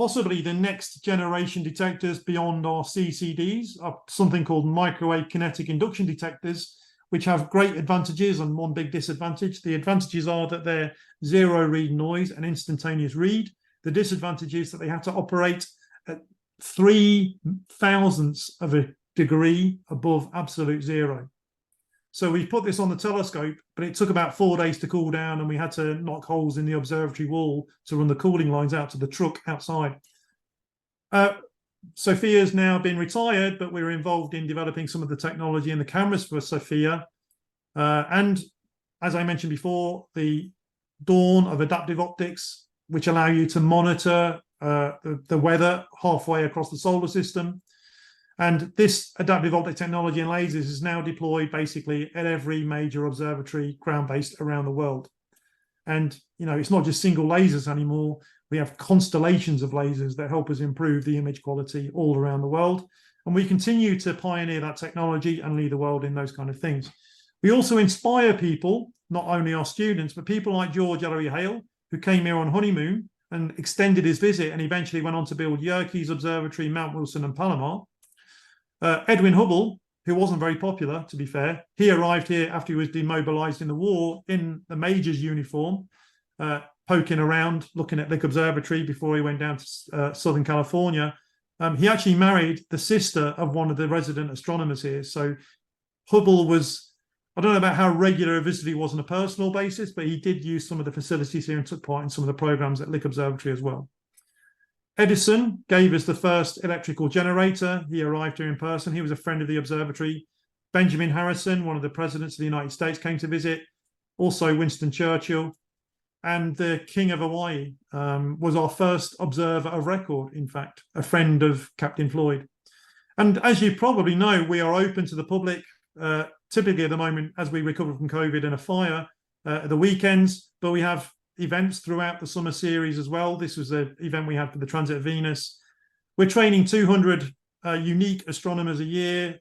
possibly the next generation detectors beyond our CCDs are something called microwave kinetic induction detectors, which have great advantages and one big disadvantage. The advantages are that they're zero read noise and instantaneous read. The disadvantage is that they have to operate at 0.003 of a degree above absolute zero. So we put this on the telescope, but it took about 4 days to cool down, and we had to knock holes in the observatory wall to run the cooling lines out to the truck outside. Sophia's now been retired, but we were involved in developing some of the technology and the cameras for Sophia. And as I mentioned before, the dawn of adaptive optics, which allow you to monitor the weather halfway across the solar system. And this adaptive optic technology and lasers is now deployed basically at every major observatory ground-based around the world. And, you know, it's not just single lasers anymore. We have constellations of lasers that help us improve the image quality all around the world. And we continue to pioneer that technology and lead the world in those kind of things. We also inspire people, not only our students, but people like George Ellery Hale, who came here on honeymoon and extended his visit and eventually went on to build Yerkes Observatory, Mount Wilson and Palomar. Edwin Hubble, who wasn't very popular, to be fair, he arrived here after he was demobilized in the war in the Major's uniform, poking around, looking at Lick Observatory before he went down to Southern California. He actually married the sister of one of the resident astronomers here. So Hubble was, I don't know about how regular a visit he was on a personal basis, but he did use some of the facilities here and took part in some of the programs at Lick Observatory as well. Edison gave us the first electrical generator. He arrived here in person. He was a friend of the observatory. Benjamin Harrison, one of the presidents of the United States, came to visit. Also Winston Churchill. And the King of Hawaii was our first observer of record, in fact, a friend of Captain Floyd. And as you probably know, we are open to the public, typically at the moment, as we recover from COVID and a fire, the weekends, but we have events throughout the summer series as well. This was an event we had for the Transit of Venus. We're training 200 unique astronomers a year,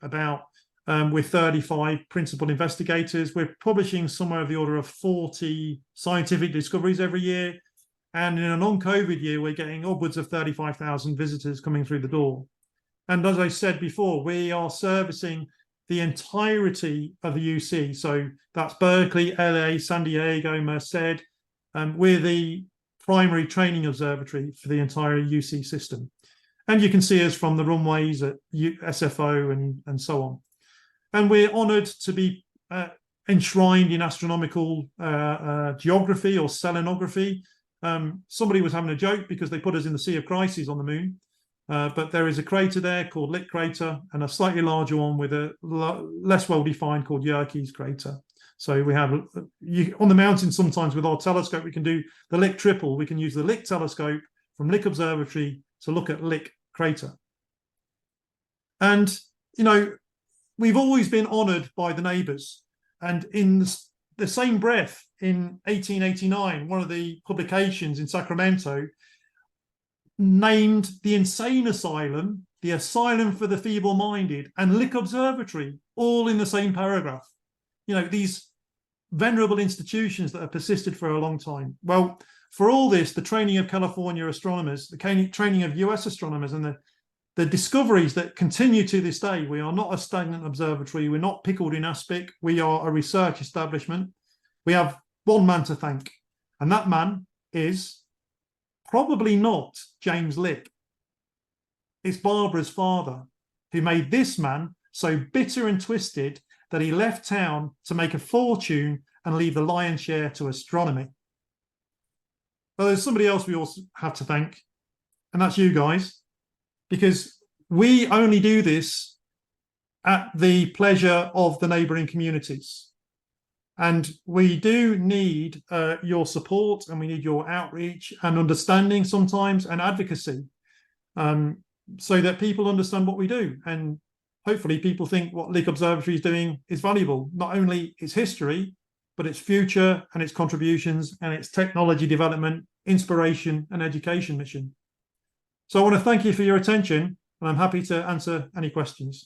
with 35 principal investigators. We're publishing somewhere of the order of 40 scientific discoveries every year. And in a non-COVID year, we're getting upwards of 35,000 visitors coming through the door. And as I said before, we are servicing the entirety of the UC. So that's Berkeley, LA, San Diego, Merced. We're the primary training observatory for the entire UC system. And you can see us from the runways at SFO and so on. And we're honoured to be enshrined in astronomical geography or selenography. Somebody was having a joke because they put us in the Sea of Crises on the moon. But there is a crater there called Lick Crater and a slightly larger one with a less well-defined called Yerkes Crater. So we have, on the mountain sometimes with our telescope, we can do the Lick Triple. We can use the Lick telescope from Lick Observatory to look at Lick Crater. And, you know, we've always been honoured by the neighbours. And in the same breath, in 1889, one of the publications in Sacramento named the insane asylum, the asylum for the feeble-minded, and Lick Observatory, all in the same paragraph. You know, these venerable institutions that have persisted for a long time. Well, for all this, the training of California astronomers, the training of US astronomers, and the discoveries that continue to this day. We are not a stagnant observatory. We're not pickled in aspic. We are a research establishment. We have one man to thank, and that man is probably not James Lick. It's Barbara's father, who made this man so bitter and twisted that he left town to make a fortune and leave the lion's share to astronomy. Well, there's somebody else we also have to thank, and that's you guys, because we only do this at the pleasure of the neighbouring communities. And we do need your support, and we need your outreach and understanding sometimes, and advocacy, so that people understand what we do. And hopefully people think what Lick Observatory is doing is valuable, not only its history, but its future and its contributions and its technology development, inspiration and education mission. So I want to thank you for your attention, and I'm happy to answer any questions.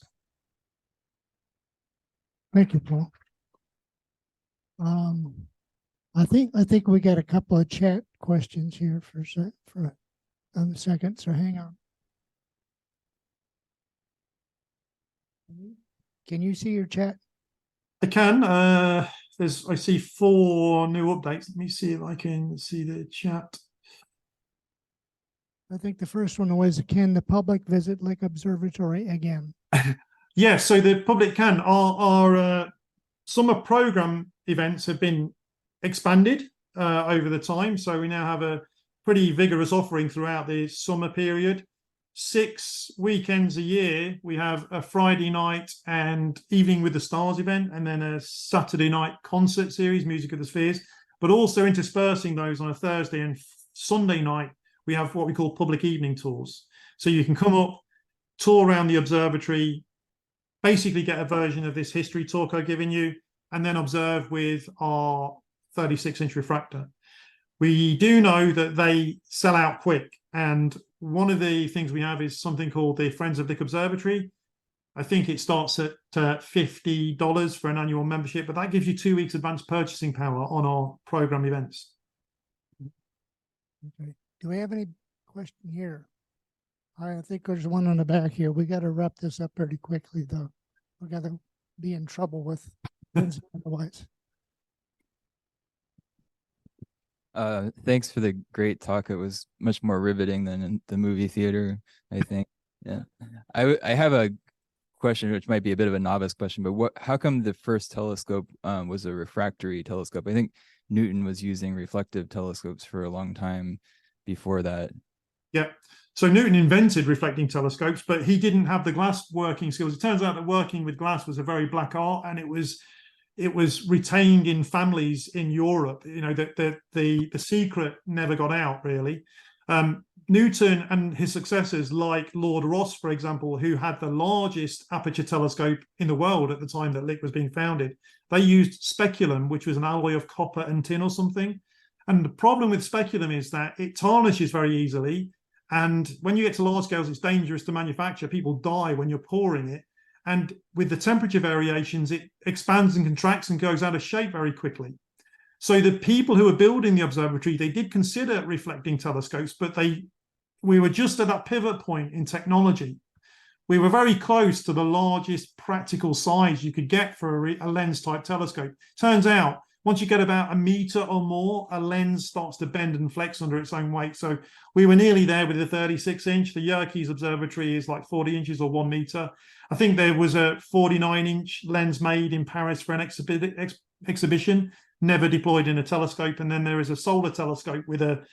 Thank you, Paul. I think we got a couple of chat questions here for a second, so hang on. Can you see your chat? I can. I see 4 new updates. Let me see if I can see the chat. I think the first one was, can the public visit Lick Observatory again? Yes, so the public can. Our summer program events have been expanded over the time. So we now have a pretty vigorous offering throughout the summer period. 6 weekends a year, we have a Friday night and Evening with the Stars event, and then a Saturday night concert series, Music of the Spheres. But also interspersing those on a Thursday and Sunday night, we have what we call public evening tours. So you can come up, tour around the observatory, basically get a version of this history talk I've given you, and then observe with our 36-inch refractor. We do know that they sell out quick, and one of the things we have is something called the Friends of Lick Observatory. I think it starts at $50 for an annual membership, but that gives you 2 weeks advance purchasing power on our program events. Okay. Do we have any question here? I think there's one on the back here. We got to wrap this up pretty quickly, though. We got to be in trouble with otherwise. Thanks for the great talk. It was much more riveting than in the movie theater, I think. Yeah. I have a question, which might be a bit of a novice question, but how come the first telescope was a refractory telescope? I think Newton was using reflective telescopes for a long time before that. Yeah. So Newton invented reflecting telescopes, but he didn't have the glass working skills. It turns out that working with glass was a very black art, and it was retained in families in Europe. You know, the secret never got out, really. Newton and his successors, like Lord Rosse, for example, who had the largest aperture telescope in the world at the time that Lick was being founded, they used speculum, which was an alloy of copper and tin or something. And the problem with speculum is that it tarnishes very easily. And when you get to large scales, it's dangerous to manufacture. People die when you're pouring it. And with the temperature variations, it expands and contracts and goes out of shape very quickly. So the people who were building the observatory, they did consider reflecting telescopes, but we were just at that pivot point in technology. We were very close to the largest practical size you could get for a lens type telescope. Turns out, once you get about 1 meter or more, a lens starts to bend and flex under its own weight. So we were nearly there with the 36-inch. The Yerkes Observatory is like 40 inches or 1 meter. I think there was a 49-inch lens made in Paris for an exhibition, never deployed in a telescope. And then there is a solar telescope with a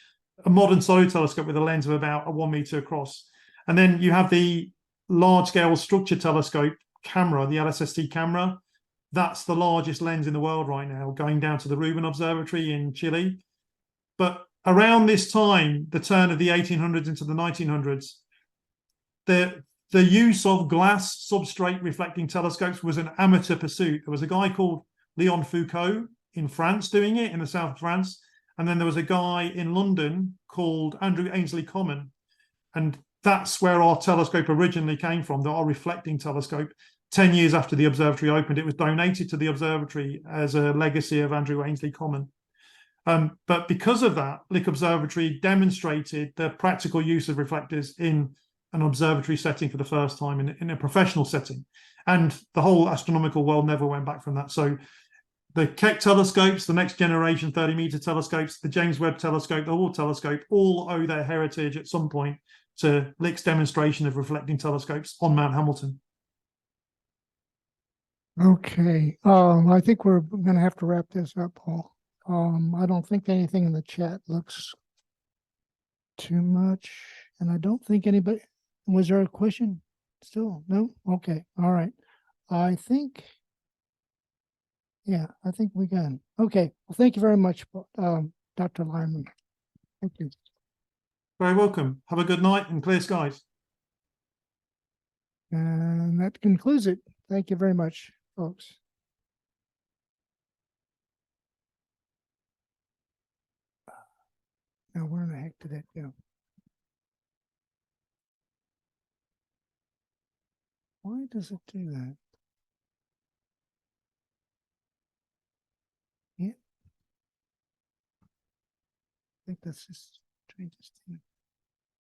modern solar telescope with a lens of about a 1 meter across. And then you have the large-scale structure telescope camera, the LSST camera. That's the largest lens in the world right now, going down to the Rubin Observatory in Chile. But around this time, the turn of the 1800s into the 1900s, the use of glass substrate reflecting telescopes was an amateur pursuit. There was a guy called Léon Foucault in France doing it, in the south of France. And then there was a guy in London called Andrew Ainsley Common. And that's where our telescope originally came from, our reflecting telescope. 10 years after the observatory opened, it was donated to the observatory as a legacy of Andrew Ainsley Common. But because of that, Lick Observatory demonstrated the practical use of reflectors in an observatory setting for the first time, in a professional setting. And the whole astronomical world never went back from that. So the Keck telescopes, the next generation 30-meter telescopes, the James Webb telescope, the Hubble telescope, all owe their heritage at some point to Lick's demonstration of reflecting telescopes on Mount Hamilton. Okay. I think we're going to have to wrap this up, Paul. I don't think anything in the chat looks too much. And I don't think anybody, was there a question still? No? Okay. All right. I think we got it. Okay. Well, thank you very much, Dr. Lyman. Thank you. Very welcome. Have a good night and clear skies. And that concludes it. Thank you very much, folks. Now, where in the heck did that go? Why does it do that? Yeah. I think that's just changes thing.